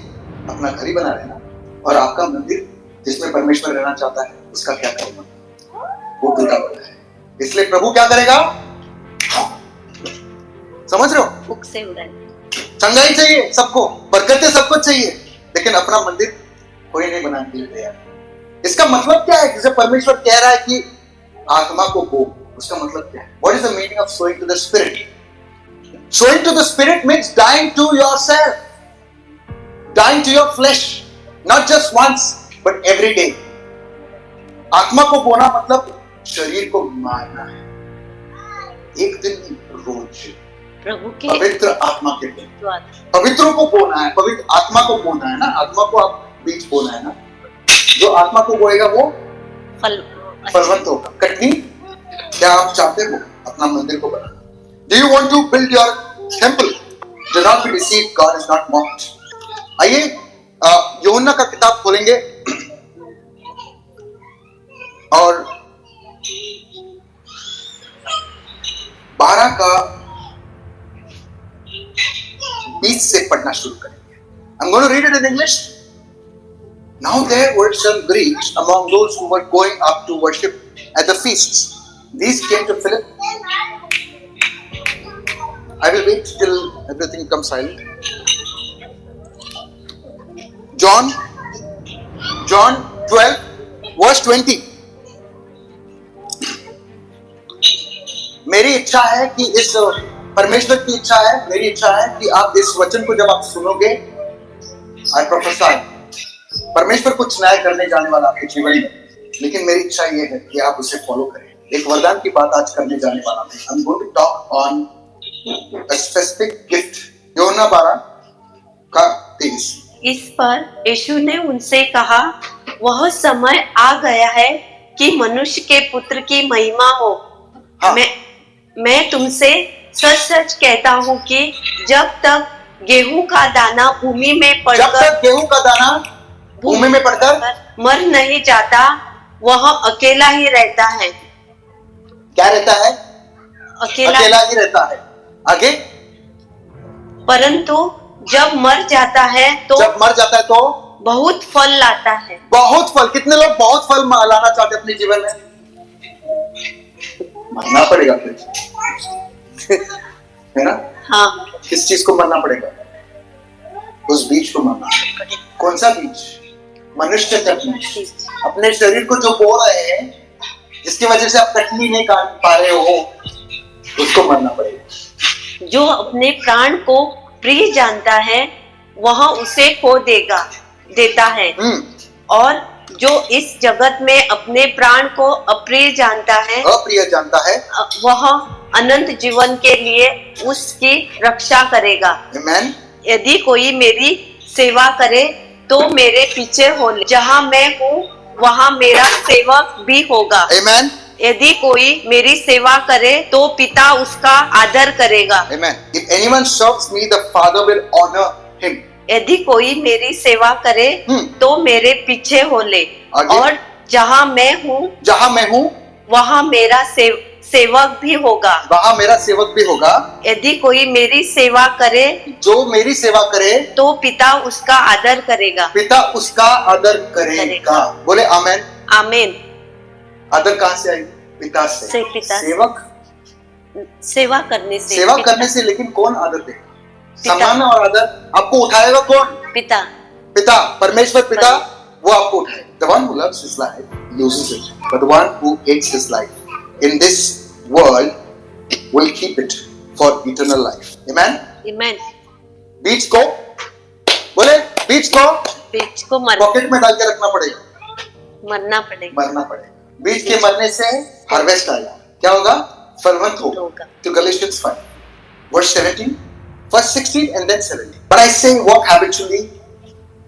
अपना घर ही बना रहे हैं ना, और आपका मंदिर जिसमें परमेश्वर रहना चाहता है उसका क्या करेगा? वो टूटा पड़ा है। इसलिए प्रभु क्या करेगा? समझ रहे हो? फूंक से उड़ाए। चंगाई चाहिए सबको, बरकतें सबको चाहिए, लेकिन अपना मंदिर कोई नहीं बनाने के लिए तैयार। इसका मतलब क्या है? जैसे परमेश्वर कह रहा है कि आत्मा को बो, उसका मतलब क्या है? What is the meaning of sowing to the spirit? Sowing to the spirit means dying to yourself, dying to your flesh, not just once but every day. आत्मा को बोना मतलब शरीर को मारना है, एक दिन रोज। प्रभु के पवित्र आत्मा के लिए द्वार। पवित्रों को बोना है, पवित्र आत्मा को बोना है ना, आत्मा को आप बीज बोना है ना। जो आत्मा को बोएगा वो फलवंत होगा। कटनी, क्या आप चाहते हो अपना मंदिर को बनाना? Do you want to build your temple? Do not be deceived, God is not mocked. आइए यूहन्ना का किताब खोलेंगे और 12 का 20 से पढ़ना शुरू करेंगे। I'm going to read it in English. Now there were some Greeks among those who were going up to worship at the feasts. These came to Philip. I will wait till everything comes silent. John 12 verse 20. मेरी इच्छा है कि इस परमेश्वर की इच्छा है, मेरी इच्छा है कि आप इस वचन को जब आप सुनोगे, I prophesy, परमेश्वर कुछ नया करने जाने वाला आपके जीवन में, लेकिन मेरी इच्छा ये है कि आप उसे फॉलो करें। एक वरदान की बात आज करने जाने वाला हूं। I'm going to talk on a specific gift. यूहन्ना 12 का 23। इस पर यीशु ने उनसे कहा, वह समय आ गया है कि मनुष्य के पुत्र की महिमा हो। हाँ। मैं तुमसे सच सच कहता हूँ कि जब तक गेहूं का दाना भूमि में जब पड़कर तक गेहूं का दाना भूमि में पड़कर मर नहीं जाता, वह अकेला ही रहता है। क्या रहता है? अकेला ही रहता है। आगे, परंतु जब मर जाता है तो बहुत फल लाता है। बहुत फल। कितने लोग बहुत फल लाना चाहते हैं अपने जीवन में? मरना पड़ेगा फिर। है ना? हाँ, किस चीज को मरना पड़ेगा? उस बीज को मरना पड़ेगा। कौन सा बीज? मनुष्य का बीज। अपने शरीर को जो बो रहे हैं, जिसकी वजह से आप कटनी नहीं काट पा रहे हो, उसको मरना पड़ेगा। जो अपने प्राण को प्रिय जानता है वह उसे खो देता है, और जो इस जगत में अपने प्राण को अप्रिय जानता है वह अनंत जीवन के लिए उसकी रक्षा करेगा। Amen? यदि कोई मेरी सेवा करे तो मेरे पीछे हो ले। जहाँ मैं हूँ वहाँ मेरा सेवक भी होगा। Amen? यदि कोई मेरी सेवा करे तो पिता उसका आदर करेगा। Amen. If anyone serves me, the Father will honor him. यदि कोई मेरी सेवा करे तो मेरे पीछे हो ले। आगे? और जहाँ मैं हूँ वहाँ मेरा सेवक भी होगा। वहाँ मेरा सेवक भी होगा। यदि कोई मेरी सेवा करे, जो मेरी सेवा करे, तो पिता उसका आदर करेगा। पिता उसका आदर करेगा। बोले आमेन। आमीन। आदर कहाँ से आएगी? पिता से। पिता से। सेवक सेवा करने से लेकिन कौन आदर देगा? सम्मान और आदर आपको उठाएगा कौन? पिता परमेश्वर पिता, वो आपको उठाएगा। The one who loves his life loses it, but the one who hates his life in this world will keep it for eternal life. Amen? Amen. बीज को पॉकेट में डाल के रखना पड़ेगा, मरना पड़ेगा। बीज के मरने से हार्वेस्ट आएगा। क्या होगा? फलवंत होगा। तो Galatians 5 verse 17, verse 16 and then 17. But I say, walk habitually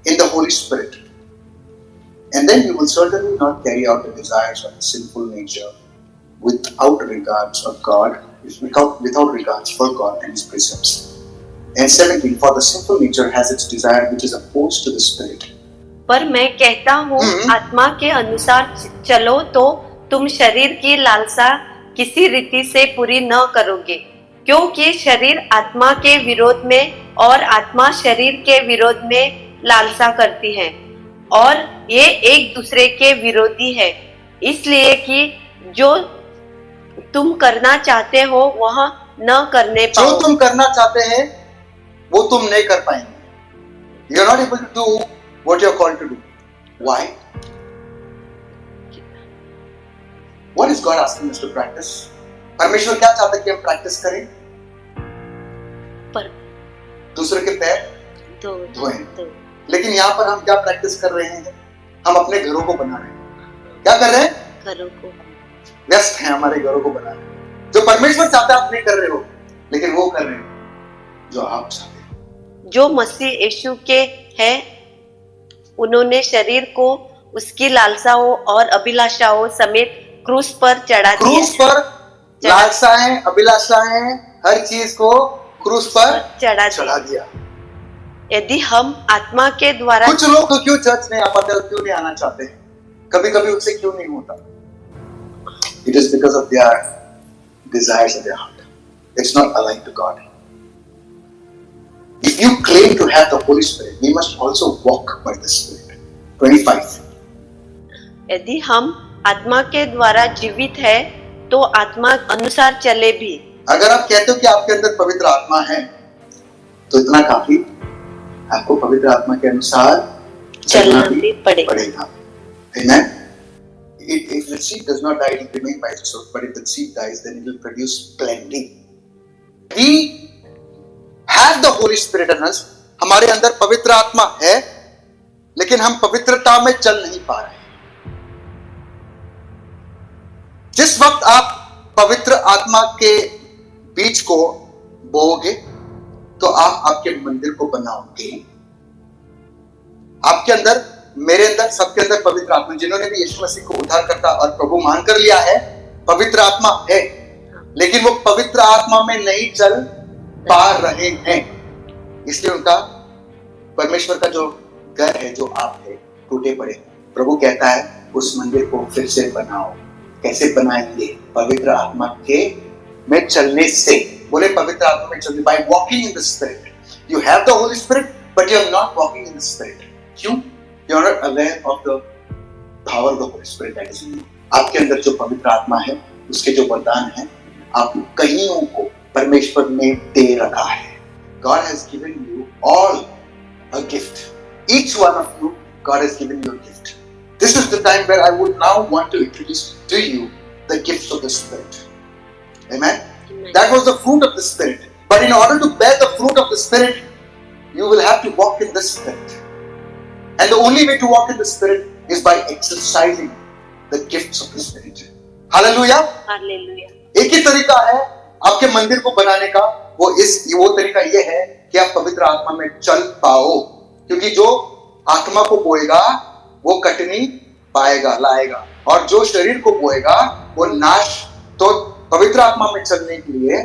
in the Holy Spirit, and then you will certainly not carry out the desires of the sinful nature without regards for God and His precepts. And 17, for the sinful nature has its desire which is opposed to the Spirit. पर मैं कहता हूँ आत्मा के अनुसार चलो तो तुम शरीर की लालसा किसी रीति से पूरी न करोगे, क्योंकि शरीर आत्मा के विरोध में और आत्मा शरीर के विरोध में लालसा करती है, और ये एक दूसरे के विरोधी है, इसलिए कि जो तुम करना चाहते हो वह न करने पाओ। जो तुम करना चाहते हैं वो तुम नहीं कर पाएंगे। You are not able to do what you are called to do. Why? What is God asking us to practice? परमेश्वर क्या चाहता है कि हम प्रैक्टिस करें? पर दूसरे के पैर धोएं। लेकिन यहाँ पर हम क्या प्रैक्टिस कर रहे हैं? हम अपने घरों को बना रहे हैं। क्या कर रहे हैं? घरों को व्यस्त हैं, हमारे घरों को बना रहे हैं। जो परमेश्वर चाहता है आप नहीं कर रहे हो, लेकिन वो कर रहे हैं जो आप चाहते हैं। जो मसीह यीशु के हैं, उन्होंने शरीर को उसकी लालसाओं और अभिलाषाओं समेत क्रूस पर चढ़ा दिया। क्रूस पर लालसाएं, अभिलाषाएं, हर चीज को क्रूस पर चढ़ा दिया। यदि हम आत्मा के द्वारा, कुछ लोग तो क्यों चर्च नहीं आ पाते और क्यों नहीं आना चाहते हैं? कभी-कभी उनसे क्यों नहीं होता? It is because of their desires of their heart. It's not aligned to God. If you claim to have the Holy Spirit, we must also walk by the Spirit. 25. यदि हम आत्मा के द्वारा जीवित है तो आत्मा अनुसार चले भी। अगर आप कहते हो कि आपके अंदर पवित्र आत्मा है, तो इतना काफी, आपको पवित्र आत्मा के अनुसार चलना भी पड़ेगा। Amen. If the seed does not die, it will remain by itself. But if the seed dies, then it will produce plenty. We have the Holy Spirit in us. हमारे अंदर पवित्र आत्मा है, लेकिन हम पवित्रता में चल नहीं पा रहे। जिस वक्त आप पवित्र आत्मा के बीज को बोओगे, तो आप आपके मंदिर को बनाओगे। आपके अंदर, मेरे अंदर, सबके अंदर पवित्र आत्मा, जिन्होंने भी यीशु मसीह को उद्धारकर्ता और प्रभु मान कर लिया है, पवित्र आत्मा है, लेकिन वो पवित्र आत्मा में नहीं चल पा रहे हैं। इसलिए उनका, परमेश्वर का जो घर है, जो आप है, टूटे पड़े। प्रभु कहता है उस मंदिर को फिर से बनाओ। कैसे बनाएंगे? पवित्र आत्मा के में चलने से। बोले पवित्र आत्मा में चलने, by walking in the Spirit. You have the Holy Spirit, but you are not walking in the Spirit. क्यों? You are not aware of the power of the Holy Spirit that is in you. आपके अंदर जो पवित्र आत्मा है, उसके जो वरदान है, आप कईयों को परमेश्वर ने दे रखा है. God has given you all a gift. Each one of you, God has given you a gift. This is the time where I would now want to introduce to you the gifts of the Spirit. Amen? That was the fruit of the Spirit. But in order to bear the fruit of the Spirit, you will have to walk in the Spirit. And the only way to walk in the Spirit is by exercising the gifts of the Spirit. Hallelujah! Hallelujah. एक ही तरीका है आपके मंदिर को बनाने का, वो तरीका ये है कि आप पवित्र आत्मा में चल पाओ, क्योंकि जो आत्मा को बोएगा वो कटनी पाएगा, लाएगा, और जो शरीर को बोएगा वो नाश। तो पवित्र आत्मा में चलने के लिए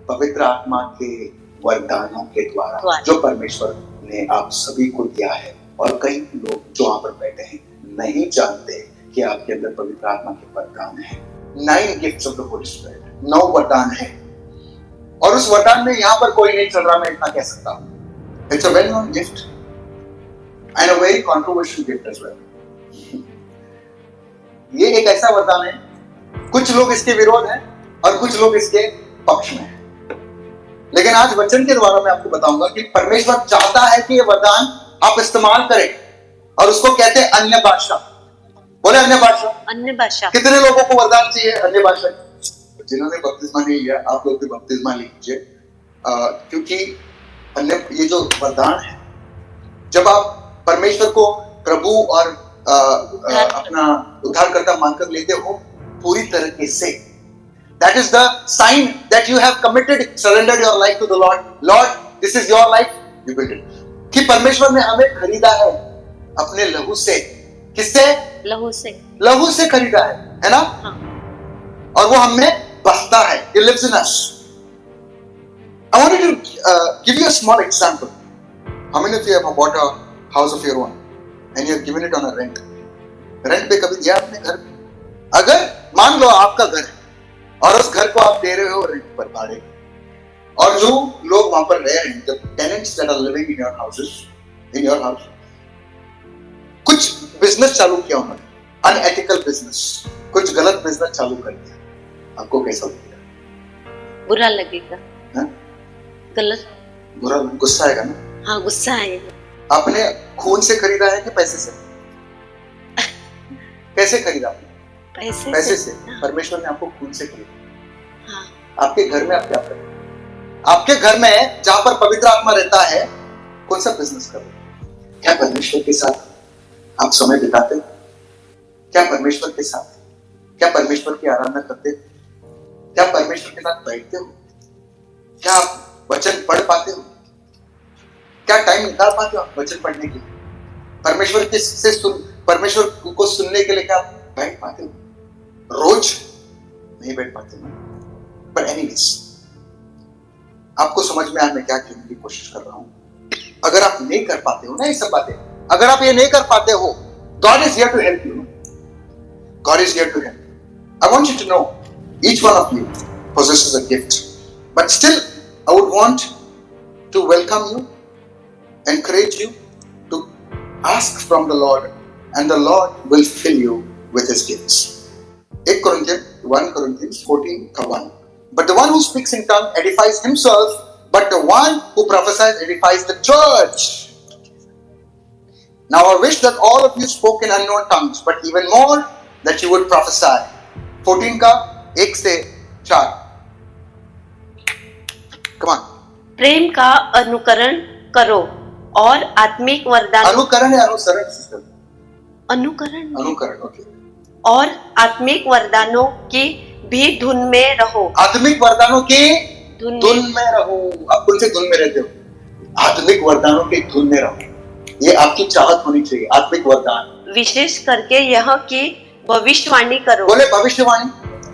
पवित्र आत्मा के वरदानों के द्वारा जो परमेश्वर ने आप सभी को दिया है, और कई लोग जो यहाँ पर बैठे हैं नहीं जानते कि आपके अंदर पवित्र आत्मा के वरदान है। 9 gifts of the Holy Spirit, 9 वरदान है, और उस वरदान में यहाँ पर कोई नहीं चल रहा, मैं इतना कह सकता हूँ। It's a well-known gift and a very controversial gift as well. ये एक ऐसा वरदान है, कुछ लोग इसके विरोध हैं और कुछ लोग इसके पक्ष में हैं। लेकिन आज वचन के द्वारा मैं आपको बताऊंगा कि परमेश्वर चाहता है कि ये वरदान आप इस्तेमाल करें, और उसको कहते हैं अन्य भाषा। बोले अन्य भाषा। अन्य भाषा। कितने कितने लोगों को वरदान चाहिए अन्य भाषा? जिन्होंने बपतिस्मा नहीं लिया, आप लोग भी बपतिस्मा लीजिए, क्योंकि अन्य ये जो वरदान है, जब आप परमेश्वर को प्रभु और अपना उद्धारकर्ता मानकर लेते हो पूरी तरीके से, that is the sign that you have committed, surrendered your life to the Lord. Lord, this is your life, you build it. कि परमेश्वर ने हमें खरीदा है अपने लहू से। किससे? लहू से। लहू से खरीदा है ना? हाँ। और वो हमें बसता है, He lives in us. I wanted to give you a small example. How many of you have bought a house of your own and you have given it on a rent? Rent पे कभी दिया आपने घर? अगर मान लो आपका घर है और उस घर को आप दे रहे हो रेंट पर भाड़े, और जो लोग वहां पर रह रहे हैं, the tenants that are living in your houses, in your house, कुछ बिजनेस चालू किया उन्होंने, अनएथिकल बिजनेस, कुछ गलत बिजनेस चालू कर दिया, आपको कैसा लगेगा? बुरा लगेगा। हाँ? गलत, बुरा, गुस्सा आएगा ना? हाँ, गुस्सा आएगा। आपने खून से खरीदा है कि पैसे से? कैसे खरीदा आपने? पैसे से। परमेश्वर ने आपको खून से खरीदा। हाँ। आपके घर में आप क्या करें? आपके घर में जहां पर पवित्र आत्मा रहता है, कौन सा बिजनेस कर रहे हैं? क्या परमेश्वर के साथ आप समय बिताते हो? क्या परमेश्वर के साथ, क्या परमेश्वर की आराधना करते हो? क्या परमेश्वर के साथ बैठते हो? क्या आप वचन पढ़ पाते हो? क्या टाइम निकाल पाते हो आप वचन पढ़ने के लिए? परमेश्वर को सुनने के लिए क्या आप बैठ पाते हो? रोज नहीं बैठ पाते हो। बट एनीवेज, आपको समझ में आने क्या कहने की कोशिश कर रहा हूं। अगर आप नहीं कर पाते हो ना ये सब बातें, अगर आप ये नहीं कर पाते हो, God is here to help you. God is here to help you. I want you to know, each one of you possesses a gift. But still, I would want to welcome you, encourage you to ask from the Lord, and the Lord will fill you with His gifts. 1 Corinthians 14:1. But the one who speaks in tongue edifies himself, but the one who prophesies edifies the church. Now I wish that all of you spoke in unknown tongues, but even more that you would prophesy. 14 का 1 से 4. Come on. प्रेम का अनुकरण करो और आत्मिक वरदान। अनुकरण या अनुसरण सिस्टम? अनुकरण। अनुकरण, ओके। और आत्मिक वरदानों की भी धुन में रहो। आत्मिक वरदानों की धुन में रहो। आप कौन से धुन में रहते हो? आत्मिक वरदानों की धुन में रहो, ये आपकी चाहत होनी चाहिए। आत्मिक वरदान, विशेष करके यह कि भविष्यवाणी करो। बोले भविष्यवाणी।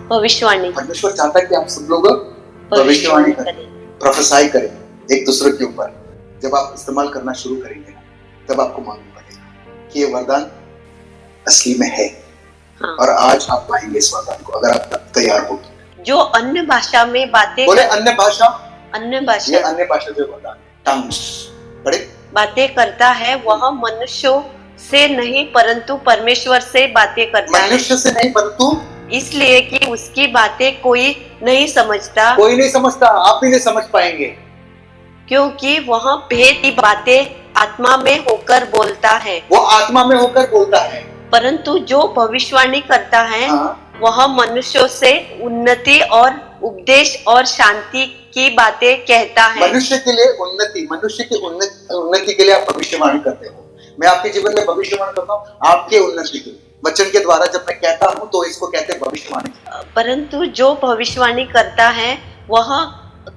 भविष्यवाणी। परमेश्वर चाहता है कि आप सब लोग भविष्यवाणी करें, प्रोफेसाई करें एक दूसरे के ऊपर। जब आप इस्तेमाल करना शुरू करेंगे ना, तब आपको मालूम पड़ेगा कि ये वरदान असली में है। हाँ। और आज आप पाएंगे इस वरदान को, अगर आप तैयार हो। जो अन्य भाषा में बातें, बोले अन्य भाषा। अन्य भाषा, ये अन्य भाषा जो वरदान है, टंग्स, पढ़े, बातें करता है, वह मनुष्यों से नहीं परंतु परमेश्वर से बातें करता है। मनुष्य से नहीं परंतु इसलिए कि उसकी बातें कोई नहीं समझता, कोई नहीं समझता, आप भी नहीं समझ पाएंगे। क्योंकि वह भेद की बातें आत्मा में होकर बोलता है। वो आत्मा में होकर बोलता है। परंतु जो भविष्यवाणी करता है हाँ। वह मनुष्यों से उन्नति और उपदेश और शांति की बातें कहता है। मनुष्य के लिए उन्नति, मनुष्य की उन्नति के लिए आप भविष्यवाणी करते हो। मैं आपके जीवन में भविष्यवाणी करता हूँ आपके उन्नति के लिए। वचन के द्वारा जब मैं कहता हूँ तो इसको कहते हैं भविष्यवाणी। परंतु जो भविष्यवाणी करता है वह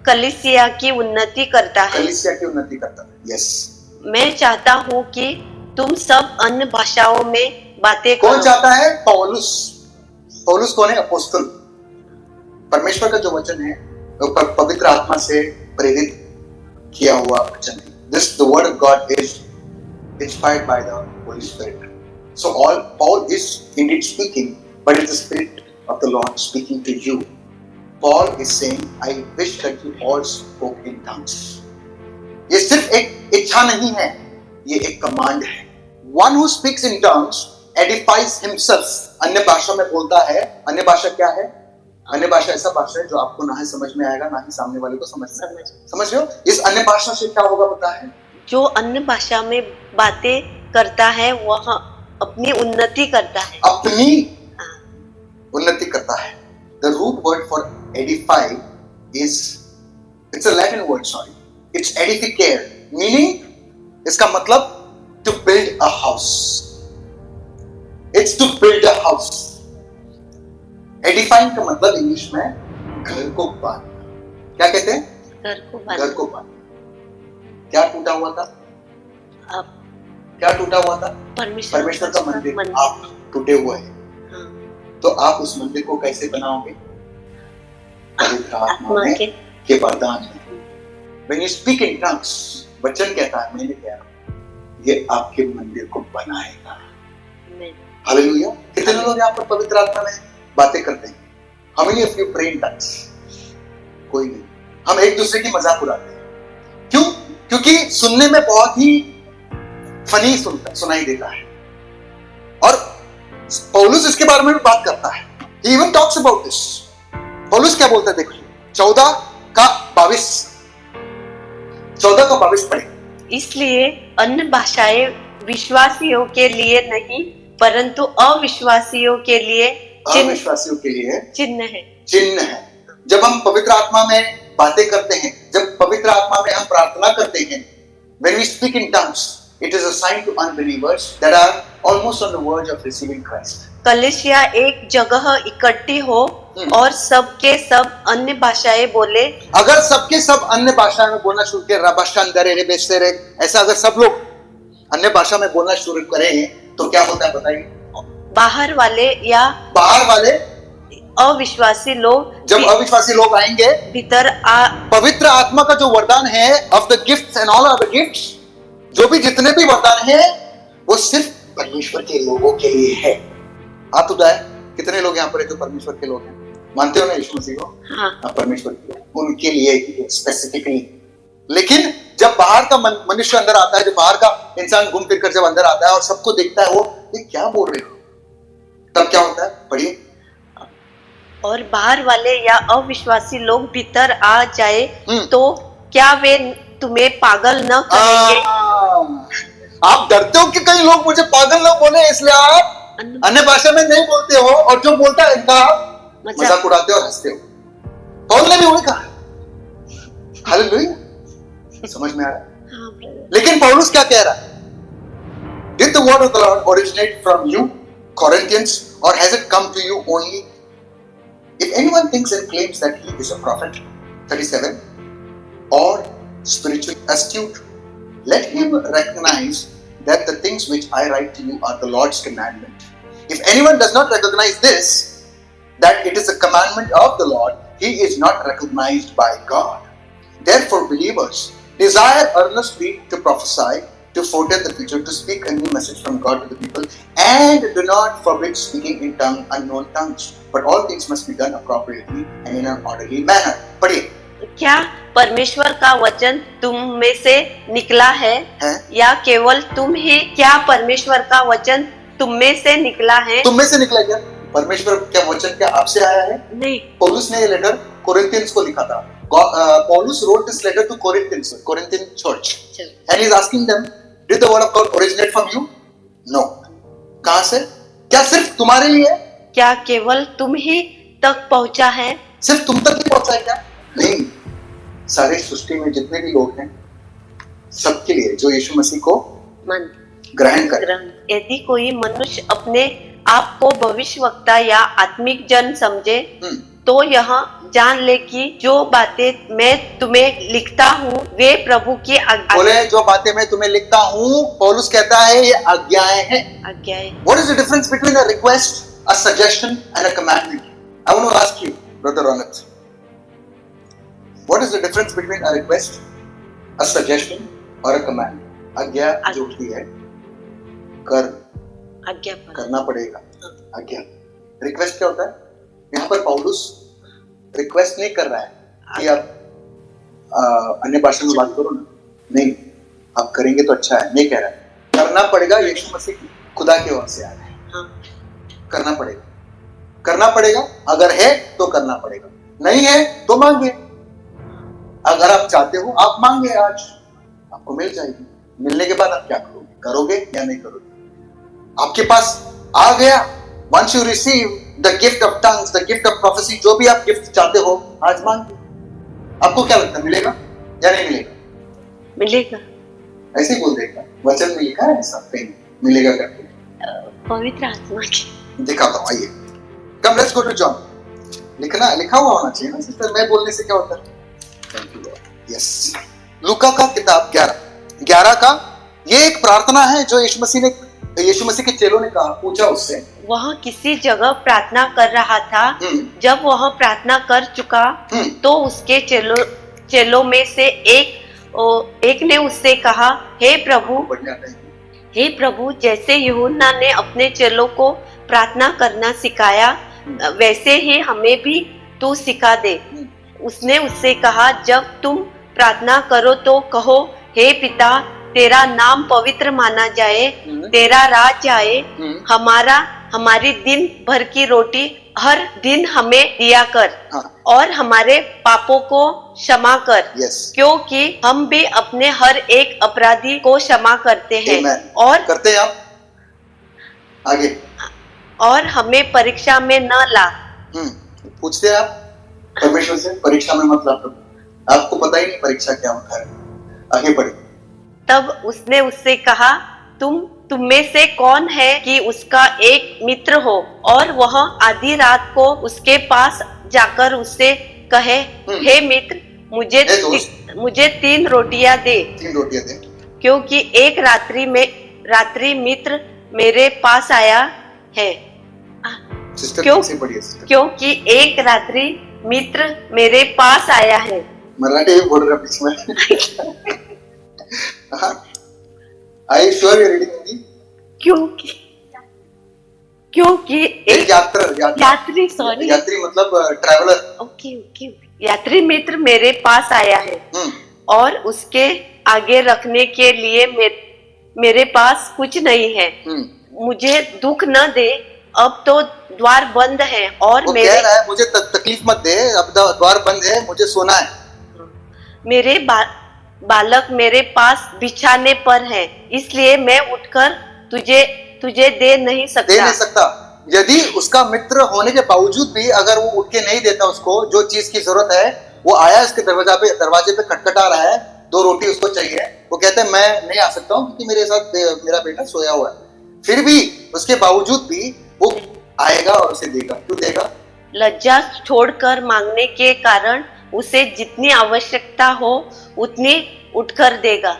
कलीसिया की उन्नति करता है। कलीसिया की उन्नति करता है। यस। मैं चाहता हूँ कि तुम सब अन्य भाषाओं में बातें कौन करो। चाहता है? पौलुस। पौलुस कौन है? अपोस्तल। परमेश्वर का जो वचन है वो पवित्र आत्मा से प्रेरित किया हुआ वचन है। This the word of God is inspired by the Holy Spirit. So all Paul is indeed speaking, but it's the Spirit of the Lord speaking to you. Paul is saying, I wish that you all spoke in tongues. ये सिर्फ एक इच्छा नहीं है, ये एक command है। One who speaks in tongues edifies himself. अन्य भाषा में बोलता है। अन्य भाषा क्या है? अन्य भाषा ऐसा भाषा है जो आपको ना ही समझ में आएगा ना ही सामने वाले को समझ रहे हो। इस अन्य भाषा से क्या होगा पता है? जो अन्य भाषा में बातें करता है वह अपनी उन्नति करता है। अपनी उन्नति करता है। The root word for edify is, it's a Latin word, sorry. It's edificare, meaning इसका मतलब to build a house. It's to build a house. Edifying का मतलब इंग्लिश में घर को बांधना। क्या कहते हैं? घर को घर को बांधना। क्या टूटा हुआ था? अब क्या टूटा हुआ था? परमेश्वर का मंदिर। आप टूटे हुए हैं। हाँ। तो आप उस मंदिर को कैसे बनाओगे? पवित्र आत्मा में के वरदान में। When you speak in tongues, वचन कहता है, मैंने कह रहा हूं, ये आपके मंदिर को बनाएगा। हालेलुया। कितने लोग यहाँ पर पवित्र आत्मा में बातें करते हैं? How many of you pray in tongues? कोई नहीं। हम एक दूसरे की मजाक उड़ाते हैं। क्यों? क्योंकि सुनने में बहुत ही फनी सुनाई देता है। और पौलुस इसके बारे में भी बात करता है। He even talks about this. पौलुस क्या बोलता है देखिए, 14:22 पढ़े। इसलिए अन्य भाषाएं विश्वासियों के लिए नहीं परंतु अविश्वासियों के लिए अविश्वासियों के लिए चिन्ह है। चिन्ह है। जब हम पवित्र आत्मा में बातें करते हैं, जब पवित्र आत्मा में हम प्रार्थना करते हैं, when we speak in tongues, it is a sign to unbelievers that are almost on the verge of receiving Christ. कलीसिया एक जगह इकट्ठी हो और सबके सब अन्य भाषाएं बोले। अगर सबके सब अन्य भाषा में बोलना शुरू करें, रबाशांदरे रे बेसेरे, ऐसा अगर सब लोग अन्य भाषा में बोलना शुरू करें तो क्या होता है बताइए? बाहर वाले अविश्वासी लोग, जब अविश्वासी लोग आएंगे, भीतर पवित्र आत्मा का जो वरदान है, of the gifts and all other gifts, जो भी जितने भी वरदान है वो सिर्फ परमेश्वर के लोगों के लिए है। आप उठाए कितने लोग यहाँ पर है जो परमेश्वर के लोग हैं? मानते हो ना यीशु मसीह को? हाँ। परमेश्वर के लोग, उनके लिए स्पेसिफिकली। लेकिन जब बाहर का मनुष्य अंदर आता है, जब बाहर का इंसान घूम फिर कर जब अंदर आता है और सबको देखता है, वो ये क्या बोल रहे हो, तब क्या होता है? पढ़िए। और बाहर वाले या अविश्वासी लोग भीतर आ जाए तो क्या वे तुम्हें पागल न करेंगे? आप डरते हो कि कई लोग मुझे पागल न बोले, इसलिए आप अन्य भाषा में नहीं बोलते हो, और जो बोलता है इनका मजाक उड़ाते हो और हंसते हो। पौल ने भी वही कहा। हालेलुया। समझ में आ रहा है? लेकिन पौलुस क्या कह रहा है? Did the word of the Lord originate from you, Corinthians, or has it come to you only? If anyone thinks and claims that he is a prophet, 37, or spiritually astute, let him recognize that the things which I write to you are the Lord's commandment. If anyone does not recognize this, that it is a commandment of the Lord, he is not recognized by God. Therefore, believers, desire earnestly to prophesy, to foretell the future, to speak a new message from God to the people, and do not forbid speaking in unknown tongues. But all things must be done appropriately and in an orderly manner. पढ़िए। क्या परमेश्वर का वचन तुम में से निकला है? या केवल तुम ही? क्या परमेश्वर का वचन तुम में से निकला है? तुम में से निकला क्या? परमेश्वर क्या वचन क्या आपसे आया है? नहीं। पौलुस ने ये लेटर कोरिंथियंस को लिखा था. Paulus wrote this letter to Corinthian church, and he's asking them, did the word of God originate from you? No. कहाँ से? क्या सिर्फ तुम्हारे लिए? क्या केवल तुम ही तक पहुंचा है? सिर्फ तुम तक ही पहुंचा है क्या? नहीं, सारे सृष्टि में जितने भी लोग हैं सबके लिए जो यीशु मसीह को मन ग्रहण करे. ग्रहण. यदि कोई मनुष्य अपने आप को भविष्यवक्ता या आत्मिक जन समझे तो यह जान ले कि जो बातें मैं तुम्हें लिखता हूँ वे प्रभु की बोले जो बातें मैं तुम्हें लिखता हूँ, पौलुस कहता है ये आज्ञाएं हैं. आज्ञाएं. What is the difference between a request, a suggestion, and a commandment? I want to ask you, Brother Ronit. What is the difference between a request, a suggestion, or a commandment? आज्ञा जो होती है कर आज्ञा करना पड़ेगा. आज्ञा. Request क्या होता है? यहाँ पर पौलुस रिक्वेस्ट नहीं कर रहा है कि आप अन्य भाषा में बात करो ना. नहीं, आप करेंगे तो अच्छा है. नहीं कह रहा है. करना पड़ेगा. यीशु मसीह खुदा की ओर से आ रहा है. करना पड़ेगा. करना पड़ेगा. अगर है तो करना पड़ेगा. नहीं है तो मांगे. अगर आप चाहते हो आप मांगे, आज आपको मिल जाएगी. मिलने के बाद आप क्या करोगे? करोगे या नहीं करोगे? आपके पास आ गया. Once you receive the gift of tongues, the gift of prophecy, जो भी आप गिफ्ट चाहते हो आज मांगे. आपको क्या लगता है, मिलेगा या नहीं मिलेगा? मिलेगा. ऐसे ही बोल देगा. वचन में लिखा है ऐसा कहीं मिलेगा करके. पवित्र आत्मा की. दिखाता हूँ, आइए. Come let's go to John. लिखा हुआ होना चाहिए ना सिस्टर. मैं बोलने से क्या होता है? Thank you Lord. Yes. लूका का किताब 11 का ये एक प्रार्थना है जो यीशु मसीह के चेलों ने कहा, पूछा उससे. वह किसी जगह प्रार्थना कर रहा था. जब वह प्रार्थना कर चुका तो उसके चेलों में से एक ने उससे कहा, हे प्रभु, जैसे यूहन्ना ने अपने चेलों को प्रार्थना करना सिखाया वैसे ही हमें भी तू सिखा दे. उसने उससे कहा, जब तुम प्रार्थना करो तो कहो, हे पिता, तेरा नाम पवित्र माना जाए, तेरा राज्य आए, हमारी दिन भर की रोटी हर दिन हमें दिया कर. और हमारे पापों को क्षमा कर. क्योंकि हम भी अपने हर एक अपराधी को क्षमा करते हैं. और करते हैं आप. आगे. और हमें परीक्षा में न ला. पूछते हैं आप परमेश्वर से, परीक्षा में मत ला. आपको पता ही नहीं परीक्षा क्या होता है. आगे बढ़े. तब उसने उससे कहा, तुम में से कौन है कि उसका एक मित्र हो और वह आधी रात को उसके पास जाकर उससे कहे, हे मित्र, मुझे 3 रोटियां दे. क्योंकि एक रात्रि मित्र मेरे पास आया है. क्योंकि एक रात्रि मित्र मेरे पास आया है. मराठी बोल रहा बीच में. Are you sure you're reading Hindi? क्योंकि एक यात्री मतलब ट्रैवलर. ओके. यात्री मित्र मेरे पास आया है और उसके आगे रखने के लिए मेरे पास कुछ नहीं है. मुझे दुख न दे, अब तो द्वार बंद है और वो कह रहा है, मुझे तकलीफ मत दे, अब द्वार बंद है, मुझे सोना है. मेरे बालक मेरे पास बिछाने पर है, इसलिए मैं उठकर तुझे दे नहीं सकता. यदि उसका मित्र होने के बावजूद भी अगर वो उठ के नहीं देता उसको जो चीज की जरूरत है, वो आया इसके दरवाजे पे खटखटा रहा है, 2 रोटी उसको चाहिए. वो कहता है मैं नहीं आ सकता हूँ क्योंकि मेरे साथ मेरा बेटा सोया हुआ है. फिर भी उसके बावजूद भी वो आएगा और उसे देगा. क्यों देगा? लज्जा छोड़कर मांगने के कारण उसे जितनी आवश्यकता हो उतनी उठकर देगा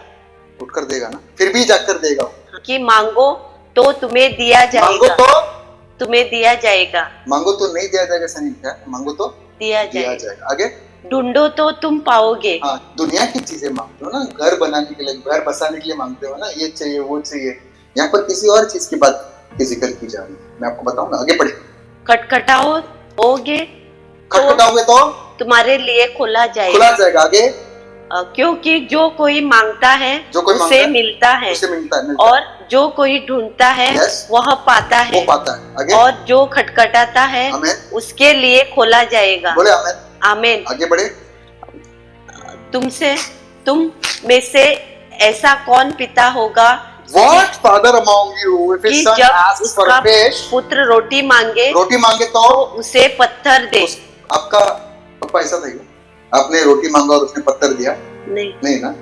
ना. फिर भी जाकर देगा. कि मांगो तो तुम्हें दिया जाएगा. मांगो तो नहीं दिया जाएगा. नहीं क्या? मांगो तो दिया जाएगा. आगे. ढूंढो तो तुम पाओगे. दुनिया की चीजें मांगते हो ना, घर बनाने के लिए, घर बसाने के लिए मांगते हो ना, ये चाहिए वो चाहिए. यहाँ पर किसी और चीज की बात की जिक्र की जा रही है. मैं आपको बताऊंगा. आगे बढ़े. खटखटाओगे तो तुम्हारे लिए खुला जाएगा. आगे. क्योंकि जो कोई मांगता है उसे मिलता है. और जो कोई ढूंढता है Yes. वह पाता वो है पाता है। आगे और जो खटखटाता है आमेन, उसके लिए खोला जाएगा। बोले आमेन। आमीन। आगे बढ़े। तुम में से ऐसा कौन पिता होगा What father among you, if कि his son जब asks for उसका fish, पुत्र रोटी मांगे रोटी मांगे तो उसे पत्थर दे? आपका पप्पा ऐसा था क्या? आपने रोटी मांगा और उसने पत्थर दिया? नहीं। नहीं ना।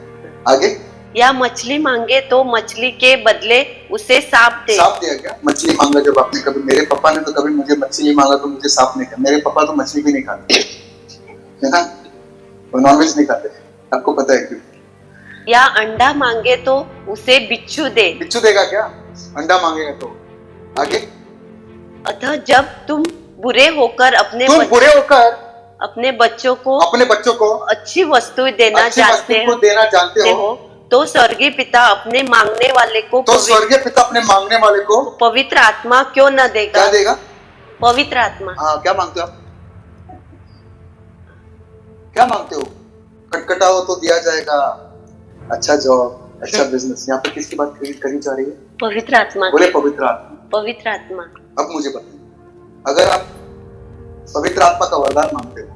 आगे या मछली मांगे तो मछली के बदले उसे सांप दे? सांप दिया क्या? मछली मांगा जब आपने कभी, मेरे पापा ने तो कभी मुझे मछली मांगा तो मुझे सांप नहीं खाया। मेरे पापा तो मछली भी नहीं खाते, है ना, वो नॉनवेज नहीं खाते। आपको पता है क्यों? या अंडा मांगे तो उसे बिच्छू दे? बिच्छू देगा क्या? अंडा मांगेगा तो? आगे अतः जब तुम बुरे होकर अपने बच्चों को अच्छी वस्तु देना अच्छी जानते वस्तु को देना जानते हो तो स्वर्गीय पिता अपने मांगने वाले को तो स्वर्गीय पिता अपने मांगने वाले को पवित्र आत्मा क्यों न देगा? क्या देगा? पवित्र आत्मा। हाँ, क्या मांगते हो आप? क्या मांगते हो? खटखटाओ तो दिया जाएगा, अच्छा जॉब, अच्छा बिजनेस। यहाँ पे किसकी बात करी जा रही है? पवित्र आत्मा। बोले पवित्र आत्मा। पवित्र आत्मा। अब मुझे बताइए, अगर आप पवित्र आत्मा का वरदान मांगते हो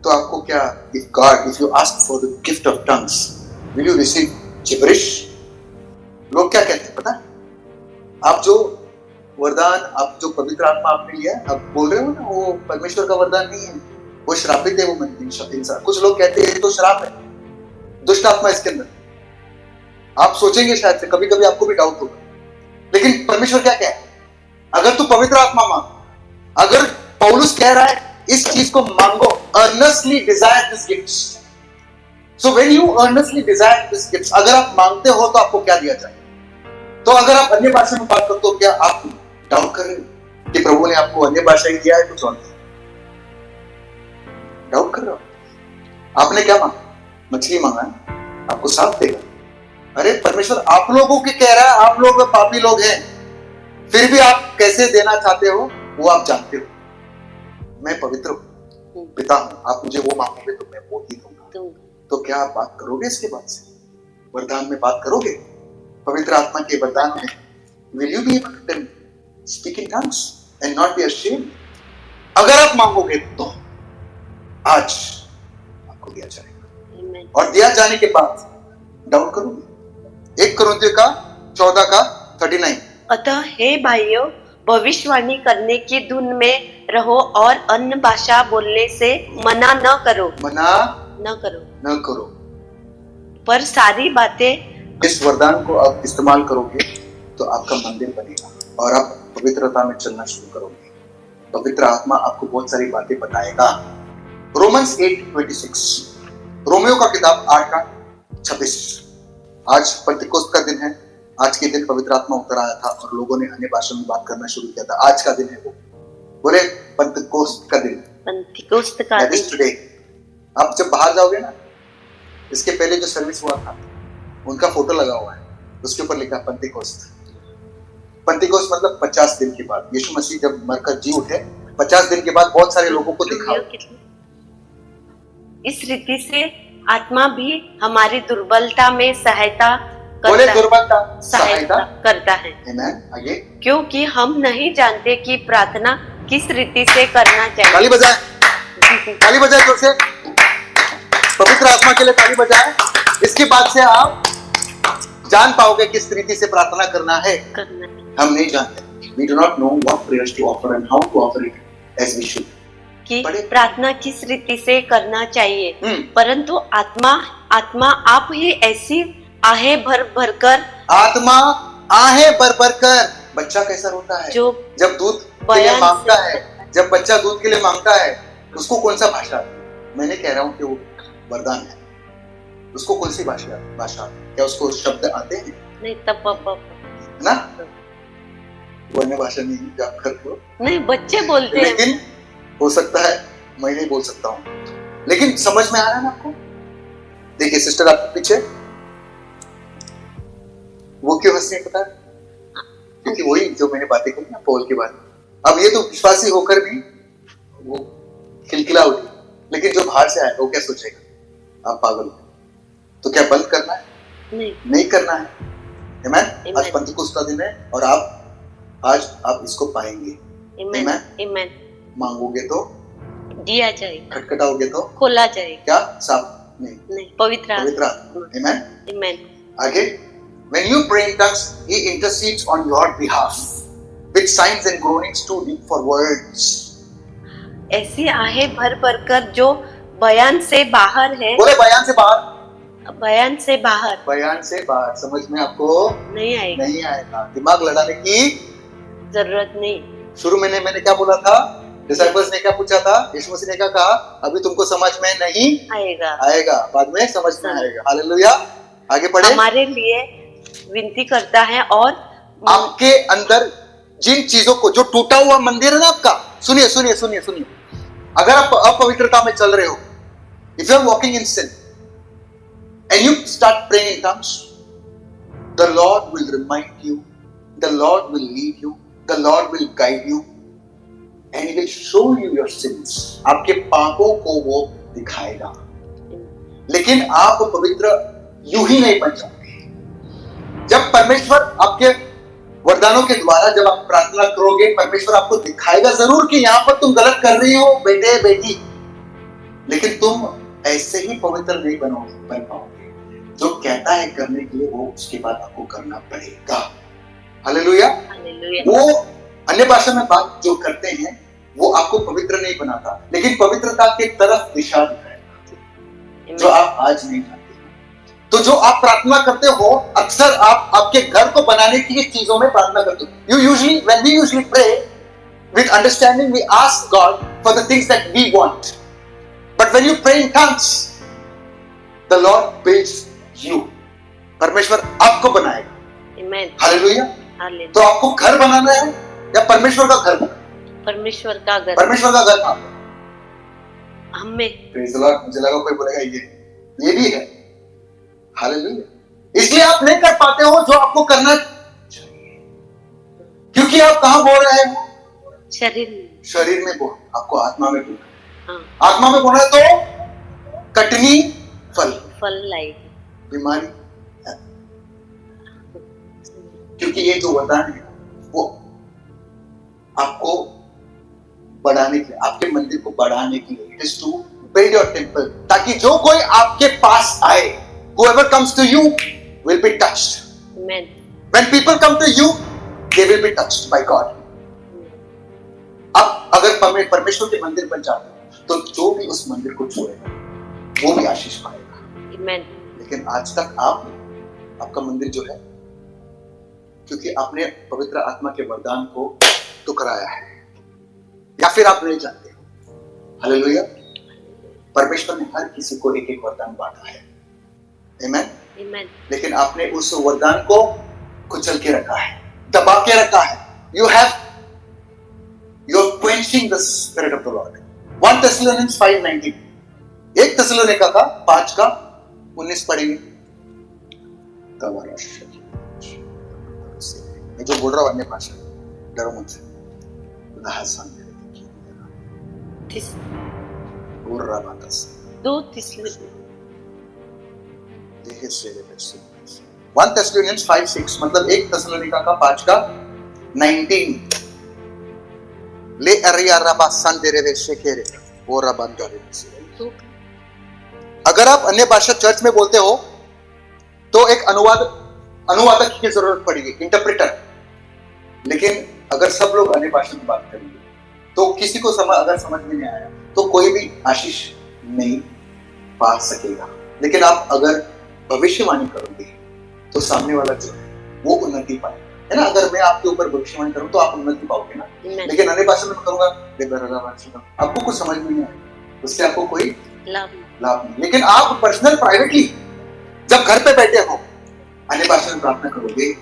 तो आपको क्या, if you ask for the gift of tongues, will you receive gibberish? लोग क्या कहते हैं पता है? आप जो वरदान, आप जो पवित्र आत्मा आपने लिया, आप बोल रहे हो ना, वो परमेश्वर का वरदान नहीं है, वो श्रापित है। वो इंसान, कुछ लोग कहते हैं तो श्राप है, दुष्ट आत्मा इसके अंदर। आप सोचेंगे शायद से, कभी कभी आपको भी डाउट होगा, लेकिन परमेश्वर क्या कह, अगर तू पवित्र आत्मा मांग, अगर पौलुस कह रहा है इस चीज को मांगो, earnestly desire this gifts. So when you earnestly desire this gifts, अगर आप मांगते हो तो आपको क्या दिया जाए? तो अगर आप अन्य भाषा में बात करते हो, क्या आप डाउट कर रहे हो कि प्रभु ने आपको अन्य भाषा ही दिया है? कुछ और डाउट कर रहे हो? आपने क्या मांगा? मछली मांगा है, आपको सांप देगा। अरे परमेश्वर आप लोगों के कह रहा है, आप लोग पापी लोग हैं, फिर भी आप कैसे देना चाहते हो वो आप जानते हो। मैं पवित्र हूँ, पिता हूँ, आप मुझे वो मांगोगे तो मैं वो ही दूंगा। तो क्या आप बात करोगे इसके बाद से? वरदान में बात करोगे? पवित्र आत्मा के वरदान में will you be able to speak in tongues and not be ashamed? अगर आप मांगोगे तो आज आपको दिया जाएगा, और दिया जाने के बाद डाउट करोगे? 1 कोरिन्थियों का 14 का 39। अतः हे भाइयों, भविष्यवाणी करने की धुन में रहो और अन्य भाषा बोलने से मना न करो। न करो। पर सारी बातें, इस वरदान को आप इस्तेमाल करोगे तो आपका मंदिर बनेगा और आप पवित्रता में चलना शुरू करोगे। पवित्र आत्मा आपको बहुत सारी बातें बताएगा। रोमन्स 8:26, रोमियो का किताब 8 का 26। आज पेंटिकोस्ट का दिन है। आज के दिन पवित्र आत्मा उतर आया था और लोगों ने अन्य भाषा में बात करना शुरू किया था। आज का दिन है वो, बोले पेंटिकोस्ट का दिन। पेंटिकोस्ट का दिन टुडे। आप जब बाहर जाओगे ना, इसके पहले जो सर्विस हुआ था उनका फोटो लगा हुआ है, उसके ऊपर लिखा पेंटिकोस्ट। पेंटिकोस्ट मतलब 50 दिन के बाद। यीशु मसीह जब मरकर जी उठे, 50 दिन के बाद बहुत सारे लोगों को दिखा। इस रीति से आत्मा भी हमारी दुर्बलता में सहायता करता है। आगे, क्योंकि हम नहीं जानते कि प्रार्थना किस रीति से करना चाहिए। ताली बजाए, ताली बजाए जोर से, पवित्र आत्मा के लिए ताली बजाए। इसके बाद से आप जान पाओगे किस रीति से प्रार्थना करना है। हम नहीं जानते। We do not know what prayers to offer and how to offer it as we should. कि प्रार्थना किस रीति से करना चाहिए, परंतु आत्मा आप ही ऐसी आहे भर भर कर, आत्मा आहे भर भर कर। बच्चा कैसा रोता है जब दूध के लिए मांगता है, जब बच्चा दूध के लिए मांगता है, उसको कौन सा भाषा? मैंने कह रहा हूँ कि वो वरदान है। उसको कौन सी भाषा? क्या उसको शब्द आते हैं? नहीं, तब ना, वो अन्य भाषा नहीं जो आप करते हो। नहीं, बच्चे बोलते हैं। लेकिन हो सकता है मैं नहीं बोल सकता हूँ, लेकिन समझ में आ रहा है ना आपको? देखिए सिस्टर आपके पीछे, वो क्यों हंस रही है पता है? क्योंकि वही जो मैंने बातें करी ना पौल के बारे में। अब ये तो विश्वासी होकर भी वो खिलखिला उठी, लेकिन जो बाहर से आया वो क्या सोचेगा? आप पागल हो। तो क्या बंद करना है? नहीं करना है। आमेन। आज Amen. पंतेकोस्त का दिन है और आज आप इसको पाएंगे। Amen. Amen. Amen. मांगोगे तो, दिया जाएगा, खटखटाओगे तो खोला जाएगा, क्या साफ नहीं, नहीं पवित्र पवित्र आत्मा। आत्मा। आमेन। Amen. आगे, when you pray in tongues, he intercedes on your behalf with signs and groanings too deep for words. ऐसी आहें भर भर कर जो बयान से बाहर है, बोले बयान से बाहर, बयान से बाहर बयान से बाहर समझ में आपको नहीं आएगा, नहीं आएगा। दिमाग लड़ाने की जरूरत नहीं। शुरू में मैंने क्या बोला था, डिसाइपल्स ने क्या पूछा था, यीशु मसीह ने क्या कहा, अभी तुमको समझ में नहीं आएगा, आएगा, बाद में समझ में आएगा। हालेलुया। आगे पढ़े। हमारे लिए विनती करता है और आपके अंदर जिन चीजों को, जो टूटा हुआ मंदिर है ना आपका, सुनिए सुनिए सुनिए सुनिए, अगर आप अपवित्रता में चल रहे हो, if you are walking in sin and you start praying in tongues, the Lord will remind you, the Lord will lead you, the Lord will guide you and he will show you your sins. आपके पापों को वो दिखाएगा। लेकिन आप पवित्र यूं ही नहीं बन जाओगे। जब परमेश्वर आपके वरदानों के द्वारा जब आप प्रार्थना करोगे, परमेश्वर आपको दिखाएगा जरूर कि यहां पर तुम गलत कर रही हो बेटे बेटी, लेकिन तुम ऐसे ही पवित्र नहीं बन पाओगे। जो कहता है करने के लिए, वो उसके बाद आपको करना पड़ेगा। हालेलुया। हालेलुया। वो अन्य भाषा में बात जो करते हैं वो आपको पवित्र नहीं बनाता, लेकिन पवित्रता के तरफ दिशा दिखाएगा, जो आप आज नहीं जानते। तो जो आप प्रार्थना करते हो, अक्सर आप आपके घर को बनाने की चीजों में प्रार्थना करते हो। When we usually pray with understanding, we ask God for the things that we want. But when you pray in tongues, the Lord builds you. परमेश्वर आपको बनाएगा। Amen. हालेलुया। हालेलुया। तो आपको घर बनाना है या परमेश्वर का घर बनाना है? परमेश्वर का घर, परमेश्वर का घर कहाँ? हमें। Praise the Lord। मुझे लगा कोई बोलेगा ये भी है। हालेलुया। इसलिए आप नहीं कर पाते हो जो आपको करना चाहिए, क्योंकि आप कहां बोल रहे हैं? शरीर में। शरीर में बोल, आपको आत्मा में बोल। हाँ, आत्मा में बोला तो कटनी फल लाएगी। बीमारी है। क्योंकि ये जो वरदान है वो आपको बढ़ाने के लिए, आपके मंदिर को बढ़ाने के लिए, it is to build your temple, ताकि जो कोई आपके पास आए, whoever comes to you will be touched. Amen. When people come to you, they will be touched by God. अब अगर परमेश्वर के मंदिर बन जाते हो, तो जो भी उस मंदिर को छुएगा वो भी आशीष पाएगा। Amen. लेकिन आज तक आपका मंदिर जो है, क्योंकि आपने पवित्र आत्मा के वरदान को ठुकराया है, या फिर आप नहीं जानते हो। हालेलुया। परमेश्वर ने हर किसी को एक एक वरदान बांटा है। Amen? Amen. लेकिन आपने उस वरदान को कुचल के रखा है, दबा के रखा है। You're quenching the spirit of the Lord. 1 Thessalonians 5:19, 1 Thessalonica का 5:19 पढ़ेंगे। मैं जो बोल रहा हूँ अन्य भाषा, डरो मुझसे। दो थिस्सलुनीका 1 Thessalonians 5:6, मतलब 1 थिस्सलुनीका का 5:19। ले अरिया रबा संदेरे वे शेखेरे वो रबंदरे। अगर आप अन्य भाषा चर्च में बोलते हो तो एक अनुवादक की जरूरत पड़ेगी, इंटरप्रेटर। लेकिन अगर सब लोग अन्य भाषा में बात करेंगे तो किसी को अगर समझ में नहीं आया तो कोई भी आशीष नहीं पा सकेगा। लेकिन आप अगर भविष्यवाणी करोगे तो सामने वाला जो है वो उन्नति पाएगा, है ना। अगर मैं आपके ऊपर भविष्यवाणी करूं तो आप उन्नति पाओगे ना। लेकिन अन्य भाषा में करूंगा, आपको कुछ समझ में नहीं आएगा, उससे आपको कोई लाभ नहीं। लेकिन आप पर्सनल प्राइवेटली जब घर पे बैठे हो अन्य भाषा में प्रार्थना करोगे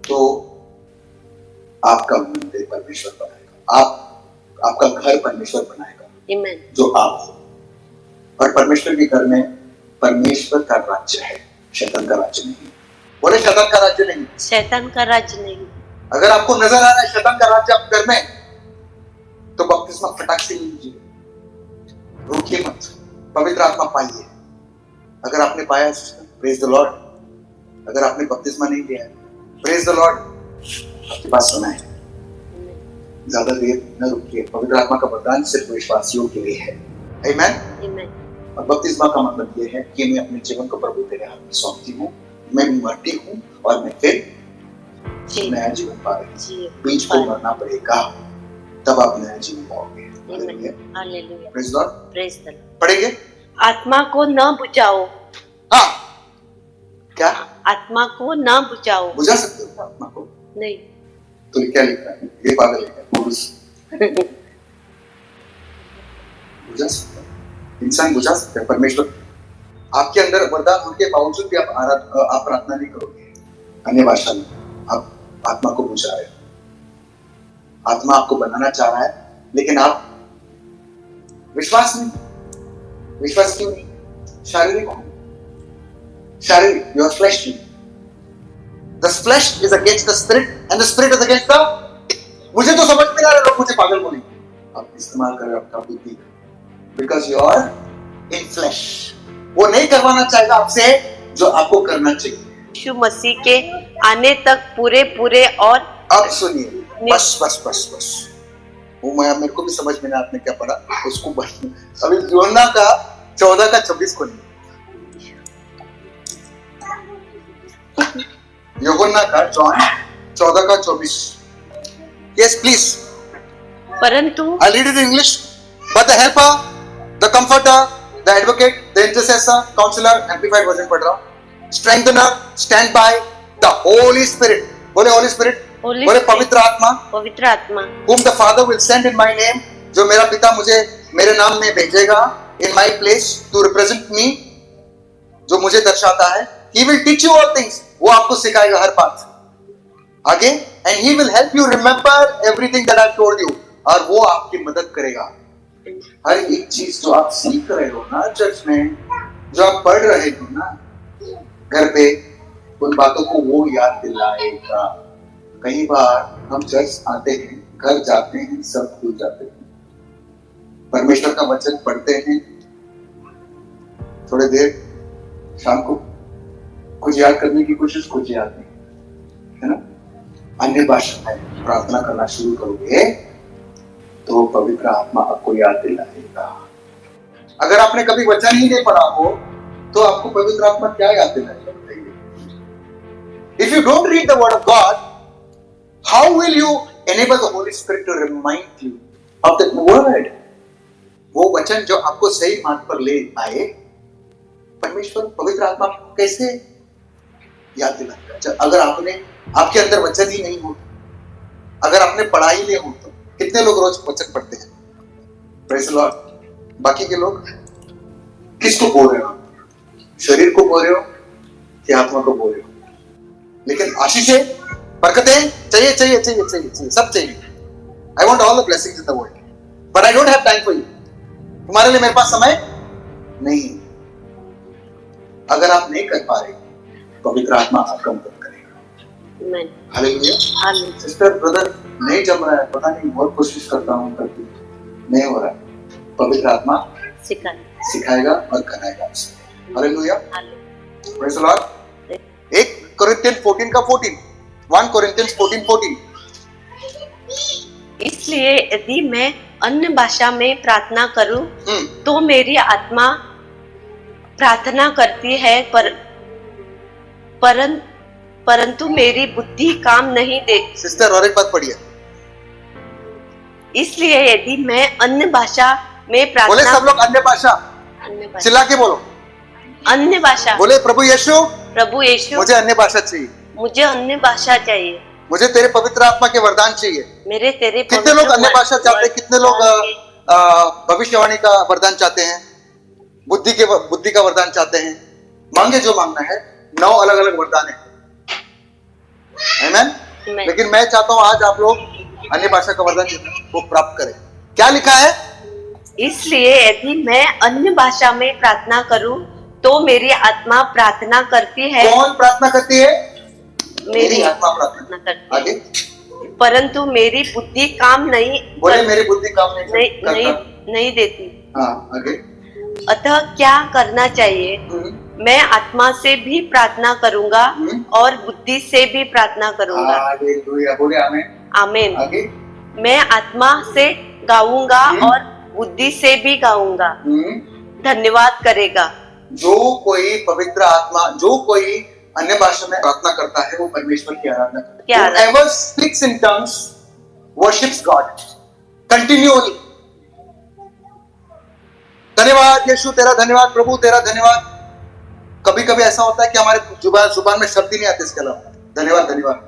तो आपका मंदिर परमेश्वर बनाएगा, आपका घर परमेश्वर बनाएगा, जो आप हो। और परमेश्वर के घर में परमेश्वर का राज्य है, शैतान का राज्य नहीं। बोले शैतान का राज्य नहीं, शैतान का राज्य नहीं। अगर आपको नजर आ रहा है शैतान का राज्य आप घर में, तो बपतिस्मा फटाक से लीजिए, रुकिए मत, पवित्र आत्मा पाइए। अगर आपने पाया, प्रेज द लॉर्ड, अगर आपने बपतिस्मा नहीं लिया है, प्रेज द लॉर्ड, आपकी बात सुना है, ज्यादा देर न रुकिए। पवित्र आत्मा का वरदान सिर्फ विश्वासियों के लिए है। आमीन। Amen. और बपतिस्मा का मतलब यह है कि मैं अपने जीवन को प्रभु तेरे हाथ में सौंपती हूँ, मैं मरती हूँ और मैं फिर जी नया जीवन पा रही हूँ। जी बीज को मरना पड़ेगा, तब आप नया जीवन पाओगे। Amen. Hallelujah. Praise Lord. Praise the Lord. पढ़ेंगे। आत्मा को न बुझाओ, हाँ, क्या आत्मा को न बुझाओ। बुझा सकते हो आत्मा को? नहीं। तो ये क्या लिखा है? ये पागल है पुरुष बुझा सकता है, इंसान बुझा सकता है। परमेश्वर आपके अंदर वरदान होने के बावजूद भी आप प्रार्थना नहीं करोगे अन्य भाषा में, आप आत्मा को बुझा रहे हो। आत्मा आपको बनाना चाह रहा है, लेकिन आप विश्वास क्यों नहीं? शारीरिक हो, शारीरिक, your flash. The flesh is against the spirit and the spirit is against the, मुझे तो समझ में आ रहा है, लोग मुझे पागल बोलेंगे। आप इस्तेमाल करें आपका बुद्धि, because you are in flesh। वो नहीं करवाना चाहेगा आपसे जो आपको करना चाहिए। यीशु मसीह के आने तक पूरे और अब सुनिए, बस वो मेरे को भी समझ में ना, आपने क्या पढ़ा उसको अभी यूहन्ना का 14 का 26 को नहीं, यूहन्ना का जॉन 14 का 24। Yes please. परंतु I'll read it in English. But the helper, the comforter, the advocate, the intercessor, counselor, amplified version पढ़ रहा हूँ, strengthener, stand by, the Holy Spirit, बोले Holy Spirit, Holy बोले Spirit, पवित्र आत्मा, पवित्र आत्मा, whom the Father will send in my name, जो मेरा पिता मुझे मेरे नाम में भेजेगा, in my place to represent me, जो मुझे दर्शाता है, he will teach you all things, वो आपको सिखाएगा हर बात। आगे, and he will help you remember everything that I've told you, और वो आपकी मदद करेगा। हर एक चीज जो आप सीख रहे हो ना चर्च में, जो आप पढ़ रहे हो ना घर पे, उन बातों को वो याद दिलाएगा। कई बार हम चर्च आते हैं, घर जाते हैं, सब भूल जाते हैं। परमेश्वर का वचन पढ़ते हैं, थोड़ी देर शाम को कुछ याद करने की कोशिश, कुछ याद नहीं, है ना। अन्य भाषा में प्रार्थना करना शुरू करोगे तो पवित्र आत्मा आपको याद दिलाएगा। अगर आपने कभी वचन ही नहीं पढ़ा हो तो आपको पवित्र आत्मा क्या याद दिलाएगा बताइए? If you don't read the word of God, how will you enable the Holy Spirit to remind you of that word? वो वचन जो आपको सही मार्ग पर ले आए, परमेश्वर पवित्र आत्मा को कैसे याद दिलाएगा? अगर आपके अंदर वचन ही नहीं हो, अगर आपने पढ़ा ही नहीं हो, तो कितने लोग रोज वचन पढ़ते हैं? Praise the Lord. बाकी के लोग किसको बोल रहे हो? शरीर को बोल रहे हो कि आत्मा को बोल रहे हो? लेकिन आशीषें, बरकतें चाहिए, सब चाहिए। I want all the blessings in the world, but I don't have time for you। तुम्हारे लिए मेरे पास समय नहीं। अगर आप नहीं कर पा रहे, पवित्र आत्मा आपका मदद करेगा। हालेलुया। आमीन। सिस्टर ब्रदर नहीं जम रहा है, पता नहीं, बहुत कोशिश करता हूँ, करती नहीं हो रहा है। पवित्र आत्मा सिखाएगा और कराएगा आपसे। हालेलुया। Praise the Lord. 1 कोरिन्थियंस 14 का 14, 1 कोरिन्थियंस 14:14। इसलिए यदि मैं अन्य भाषा में प्रार्थना करूं तो मेरी आत्मा प्रार्थना करती है, परंतु मेरी बुद्धि काम नहीं देती। सिस्टर और एक बात पढ़िए। इसलिए यदि मैं अन्य भाषा में बोले प्रार्थना, सब लोग अन्य भाषा, चिल्ला के बोलो, अन्य भाषा। बोले प्रभु यीशु, मुझे अन्य भाषा चाहिए, मुझे अन्य भाषा चाहिए, मुझे तेरे पवित्र आत्मा के वरदान चाहिए। मेरे तेरे कितने लोग अन्य भाषा चाहते हैं? कितने लोग भविष्यवाणी का वरदान चाहते हैं? बुद्धि का वरदान चाहते हैं? मांगे जो मांगना है, 9 अलग अलग वरदान है। आमीन। लेकिन मैं चाहता हूं आज आप लोग अन्य भाषा का वरदान वो प्राप्त करें। क्या लिखा है? इसलिए यदि मैं अन्य भाषा में प्रार्थना करूं तो मेरी आत्मा प्रार्थना करती है। कौन प्रार्थना करती है? मेरी आत्मा प्रार्थना करती है। आगे, परंतु मेरी बुद्धि काम नहीं, बोले मेरी बुद्धि काम नहीं नहीं देती। हाँ, आगे। अतः क्या करना चाहिए? मैं आत्मा से भी प्रार्थना करूंगा और बुद्धि से भी प्रार्थना करूंगा। हालेलुया, बोले आमीन। आमीन। आगे मैं आत्मा से गाऊंगा और बुद्धि से भी गाऊंगा, धन्यवाद करेगा। जो कोई पवित्र आत्मा, जो कोई अन्य भाषा में प्रार्थना करता है, वो परमेश्वर की आराधना करता है। Whoever speaks in tongues worships God continually। धन्यवाद यीशु, तेरा धन्यवाद प्रभु, तेरा धन्यवाद। कभी कभी ऐसा होता है कि हमारे जुबान में शब्द ही नहीं आते इसके अलावा धन्यवाद धन्यवाद।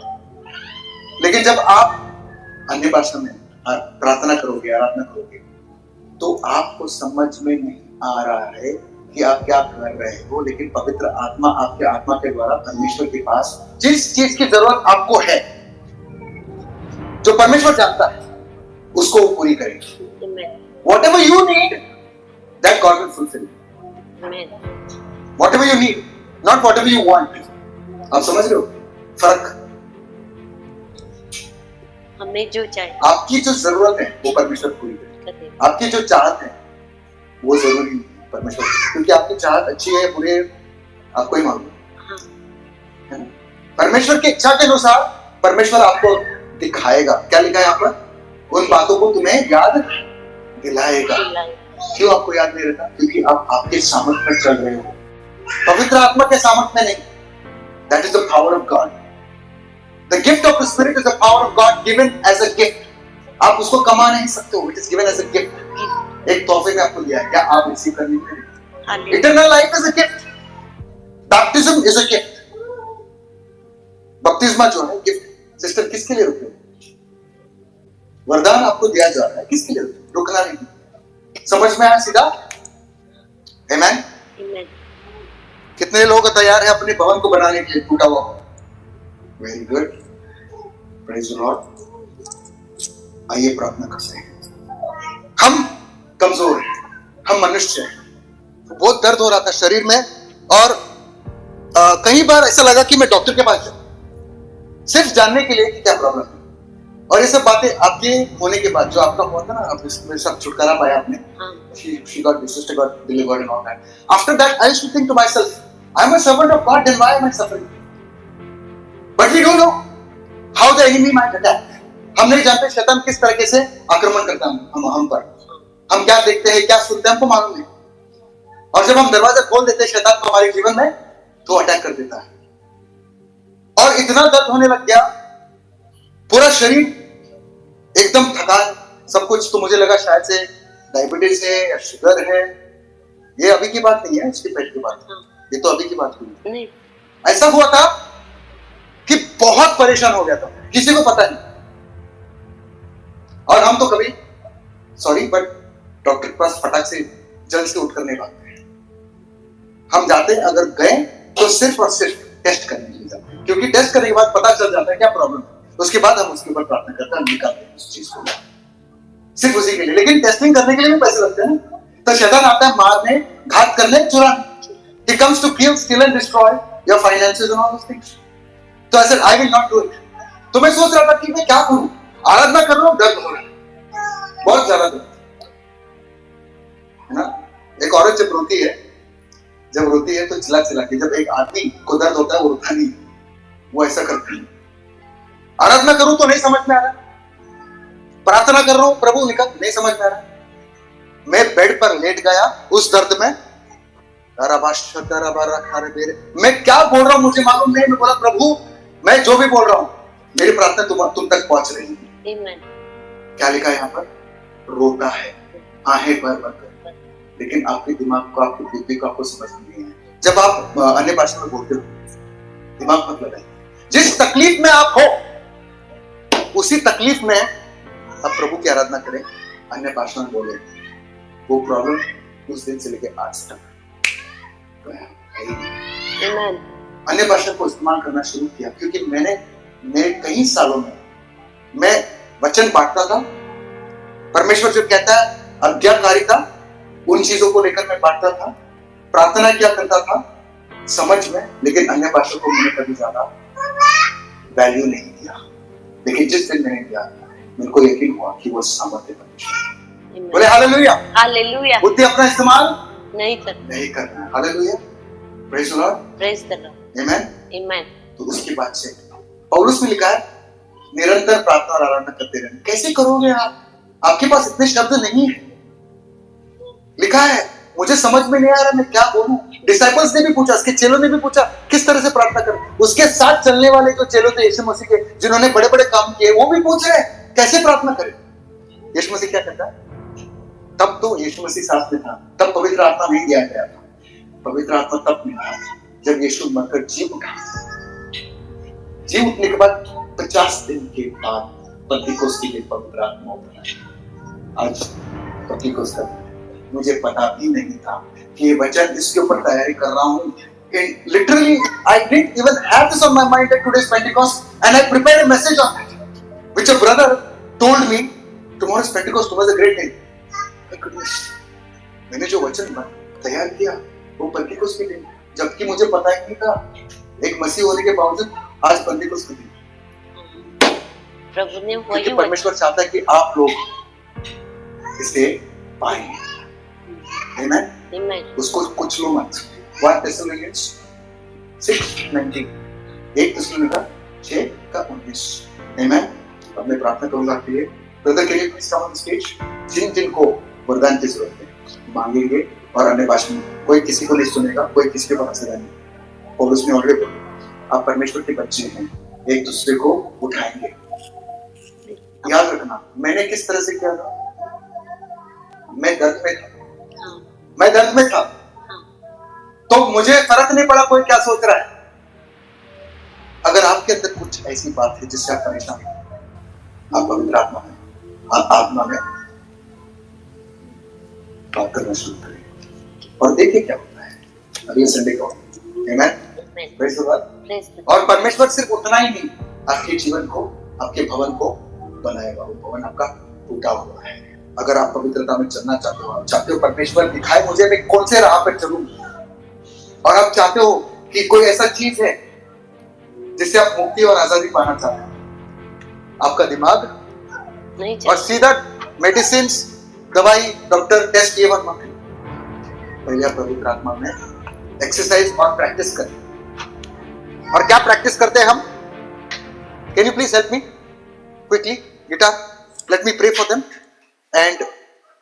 लेकिन जब आप अन्य भाषा में प्रार्थना करोगे, आराधना करोगे, तो आपको समझ में नहीं आ रहा है कि आप क्या कर रहे हो, लेकिन पवित्र आत्मा आपके आत्मा के द्वारा परमेश्वर के पास जिस चीज की जरूरत आपको है, जो परमेश्वर जानता है, उसको वो पूरी करेगी। Whatever you need, that God will fulfill. Whatever you need, not whatever you want. आप समझ रहे हो फर्क? हमें जो चाहिए, आपकी जो जरूरत है वो परमेश्वर पूरी करेगा। आपकी जो चाहत है वो जरूरी नहीं परमेश्वर, क्योंकि आपकी चाहत अच्छी है बुरी है आपको ही मालूम है। परमेश्वर की इच्छा के अनुसार परमेश्वर आपको दिखाएगा। क्या लिखा है यहाँ पर? उन बातों को तुम्हें याद दिलाएगा। क्यों आपको याद नहीं रहता? क्योंकि आप आपके सामर्थ में चल रहे हो, पवित्र आत्मा के सामर्थ में नहीं। That is the power of God. The gift of the Spirit is the power of God given as a gift. आप उसको कमा नहीं सकते हो, it is given as a gift. एक तोहफे में आपको दिया है, क्या आप रिसीव करने के लिए? Eternal life is a gift. Baptism is a gift. बपतिस्मा जो है गिफ्ट। सिस्टर किसके लिए रुके? वरदान आपको दिया जा रहा है, किसके लिए रुके? रुकना नहीं। समझ में आया सीधा? Amen? कितने लोग तैयार हैं अपने भवन को बनाने के लिए टूटा हुआ? Very good, praise the Lord. आइए प्रार्थना करते हैं। हम कमजोर हैं, हम मनुष्य हैं। बहुत दर्द हो रहा था शरीर में, और कई बार ऐसा लगा कि मैं डॉक्टर के पास जाऊं सिर्फ जानने के लिए कि क्या प्रॉब्लम है। और ये सब बातें आपके होने के बाद, जो आपका हुआ था ना, आप इसमें सब छुटकारा पाया आपने। She got the sister got delivered and all that. After that, I used to think to myself, I'm a servant of God, then why am I suffering? But we don't know how the enemy might attack. हम नहीं जानते शैतान किस तरीके से आक्रमण करता है हम पर। हम क्या देखते हैं, क्या सुनते हैं, हमको मालूम नहीं। और जब हम दरवाजा खोल देते हैं शैतान को हमारे जीवन में, तो अटैक कर देता है। और इतना दर्द होने लग गया, पूरा शरीर एकदम थकान, सब कुछ। तो मुझे लगा शायद से डायबिटीज है या शुगर है। ये अभी की बात नहीं है, इसके पहले की बात है। ये तो अभी की बात हुई। ऐसा हुआ था कि बहुत परेशान हो गया था, किसी को पता नहीं। और हम तो कभी सॉरी बट डॉक्टर के पास फटाक से जल्द से उठकर नहीं भागते। हम जाते हैं, अगर गए तो सिर्फ और सिर्फ टेस्ट करने के लिए जाते हैं, क्योंकि टेस्ट करने के बाद पता चल जाता है क्या प्रॉब्लम है। उसके बाद हम उसके ऊपर प्रार्थना करते हैं, निकालते हैं उस चीज को, सिर्फ उसी के लिए। लेकिन टेस्टिंग करने के लिए भी पैसे लगते हैं ना। तो शैतान आता है मारने, घात करने, चुराने। He comes to kill, steal and destroy your finances and all those things. तो I said I will not do it. तो मैं सोच रहा था कि मैं क्या करूं, आराधना कर रहा हूं, दर्द हो रहा है, बहुत ज्यादा दर्द है ना। एक औरत जब रोती है तो चिल्ला चिल्ला के, जब एक आदमी को दर्द होता है वो रोता नहीं, वो ऐसा करता है। आराधना करूं तो नहीं समझ में आ रहा, प्रार्थना कर रहा हूं प्रभु निकल, नहीं समझ में आ रहा। मैं बेड पर लेट गया उस दर्द में, मैं क्या बोल रहा हूं मुझे मालूम नहीं। मैं बोला प्रभु, मैं जो भी बोल रहा हूं मेरी प्रार्थना तुम तक पहुंच रही है। क्या लिखा है यहाँ पर? रोता है आहें भर भर कर, लेकिन आपके दिमाग को, आपकी बुद्धि को आपको समझ नहीं है। जब आप अन्य भाषा में बोलते हो, दिमाग मत लगाइए। जिस तकलीफ में आप हो उसी तकलीफ में आप प्रभु की आराधना करें, अन्य भाषा में बोले। वो प्रॉब्लम उस दिन से लेकर आज तक अन्य भाषा को इस्तेमाल करना शुरू किया, क्योंकि मेरे कई सालों में मैं वचन बांटता था। परमेश्वर जो कहता है आज्ञाकारिता, उन चीजों को लेकर मैं बांटता था, प्रार्थना किया करता था समझ में, लेकिन अन्य भाषा को मैंने कभी ज्यादा वैल्यू नहीं दिया। लेकिन जिस दिन मैंने दिया, मेरे को यकीन हुआ कि वो सामर्थ्य परमेश्वर। बोले हालेलुया। हालेलुया। बुद्धि अपना इस्तेमाल नहीं करना। Hallelujah. Praise the Lord, Praise the Lord. Amen. Amen. तो उसके बाद से पौलुस ने लिखा है निरंतर प्रार्थना और आराधना करते रहना। कैसे करोगे आप? आपके पास इतने शब्द नहीं है। लिखा है, मुझे समझ में नहीं आ रहा मैं क्या बोलूं। डिसाइपल्स ने भी पूछा, उसके चेलों ने भी पूछा किस तरह से प्रार्थना करें। उसके साथ चलने वाले जो चेलों थे यीशु मसीह के, जिन्होंने बड़े बड़े काम किए, वो भी पूछ रहे हैं कैसे प्रार्थना करें। यीशु मसीह क्या करता है? तब तो यीशु मसीह साथ में था, तब पवित्र आत्मा नहीं दिया गया था। पवित्र आत्मा तब मिला जब यीशु मरकर जी उठा। जी उठने के बाद 50 दिन के बाद पेंटिकोस्त के लिए पवित्र आत्मा उतरा। आज पेंटिकोस्त का मुझे पता भी नहीं था कि ये वचन इसके ऊपर तैयारी कर रहा हूँ। Literally, I didn't even have this on my mind that today's Pentecost, and I prepared a message on it, which a brother told me, tomorrow's Pentecost, tomorrow's a great day. My goodness, मैंने जो वचन तैयार किया वो Pentecost के दिन, जबकि मुझे पता ही नहीं था एक मसीह होने के बावजूद आज पेंटिकोस्ट के दिन। प्रभु ने क्योंकि वही परमेश्वर चाहता है कि आप लोग इसे पाएं। Amen? Amen. उसको कुछ लो मत। 1 Thessalonians 6:19, 1 Thessalonica 6:19। Amen? अब मैं प्रार्थना करूंगा आपके लिए। ब्रदर के लिए प्लीज कम ऑन स्टेज। जिनको वरदान की जरूरत है मांगेंगे और अन्य भाषा में, कोई किसी को नहीं सुनेगा, कोई किसी के पास नहीं। पौलुस ने ऑलरेडी बोला आप परमेश्वर के बच्चे हैं, एक दूसरे को उठाएंगे। याद रखना मैंने किस तरह से किया था। मैं दर्द में था तो मुझे फर्क नहीं पड़ा कोई क्या सोच रहा है। अगर आपके अंदर कुछ ऐसी बात है जिससे आप परेशान हैं, आप पवित्र आत्मा में बात करना शुरू करें और देखिए क्या होता है। अभी संडे को आमेन, प्रेज़ द लॉर्ड। और परमेश्वर सिर्फ उतना ही नहीं, आपके जीवन को, आपके भवन को बनाएगा। वो भवन आपका टूटा हुआ है। अगर आप पवित्रता में चलना चाहते हो, आप चाहते हो परमेश्वर दिखाए मुझे मैं कौन से राह पर चलूं, और आप चाहते हो कि कोई ऐसा चीज है जिससे आप मुक्ति और आजादी पाना चाहते हैं, आपका दिमाग नहीं और सीधा मेडिसिन, दवाई, डॉक्टर, टेस्ट ये मत मांगे। पहले आप पवित्र आत्मा में एक्सरसाइज और प्रैक्टिस करें। और क्या प्रैक्टिस करते हैं हम? Can you please help me quickly? Guitar, let me pray for them and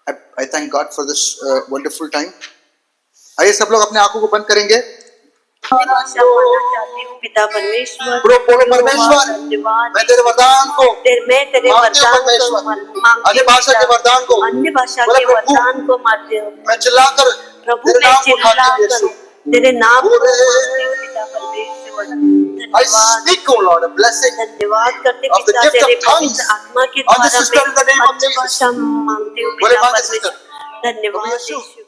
I thank God for this wonderful time. आइए सब लोग अपने आंखों को बंद करेंगे। पिता परमेश्वर, बोलो परमेश्वर, धन्यवाद। मैं तेरे वरदान को मैं तेरे वरदान को मांगती अन्य भाषा के वरदान को, अन्य भाषा के वरदान को मानते हो मैं चिल्लाकर प्रभु, तेरे मैं नाम को उठाती हूँ चिल्लाकर यीशु। तेरे नाम को मानती हूँ पिता परमेश्वर। I speak, O Lord, a blessing धन्यवाद करते of the पिता gift तेरे of tongues पवित्र आत्मा के on the द्वारा sister in the name of अन्य Jesus. भाषा मांगती हूँ बोले पिता मांगे परमेश्वर। sister। धन्यवाद यीशु। यीशु।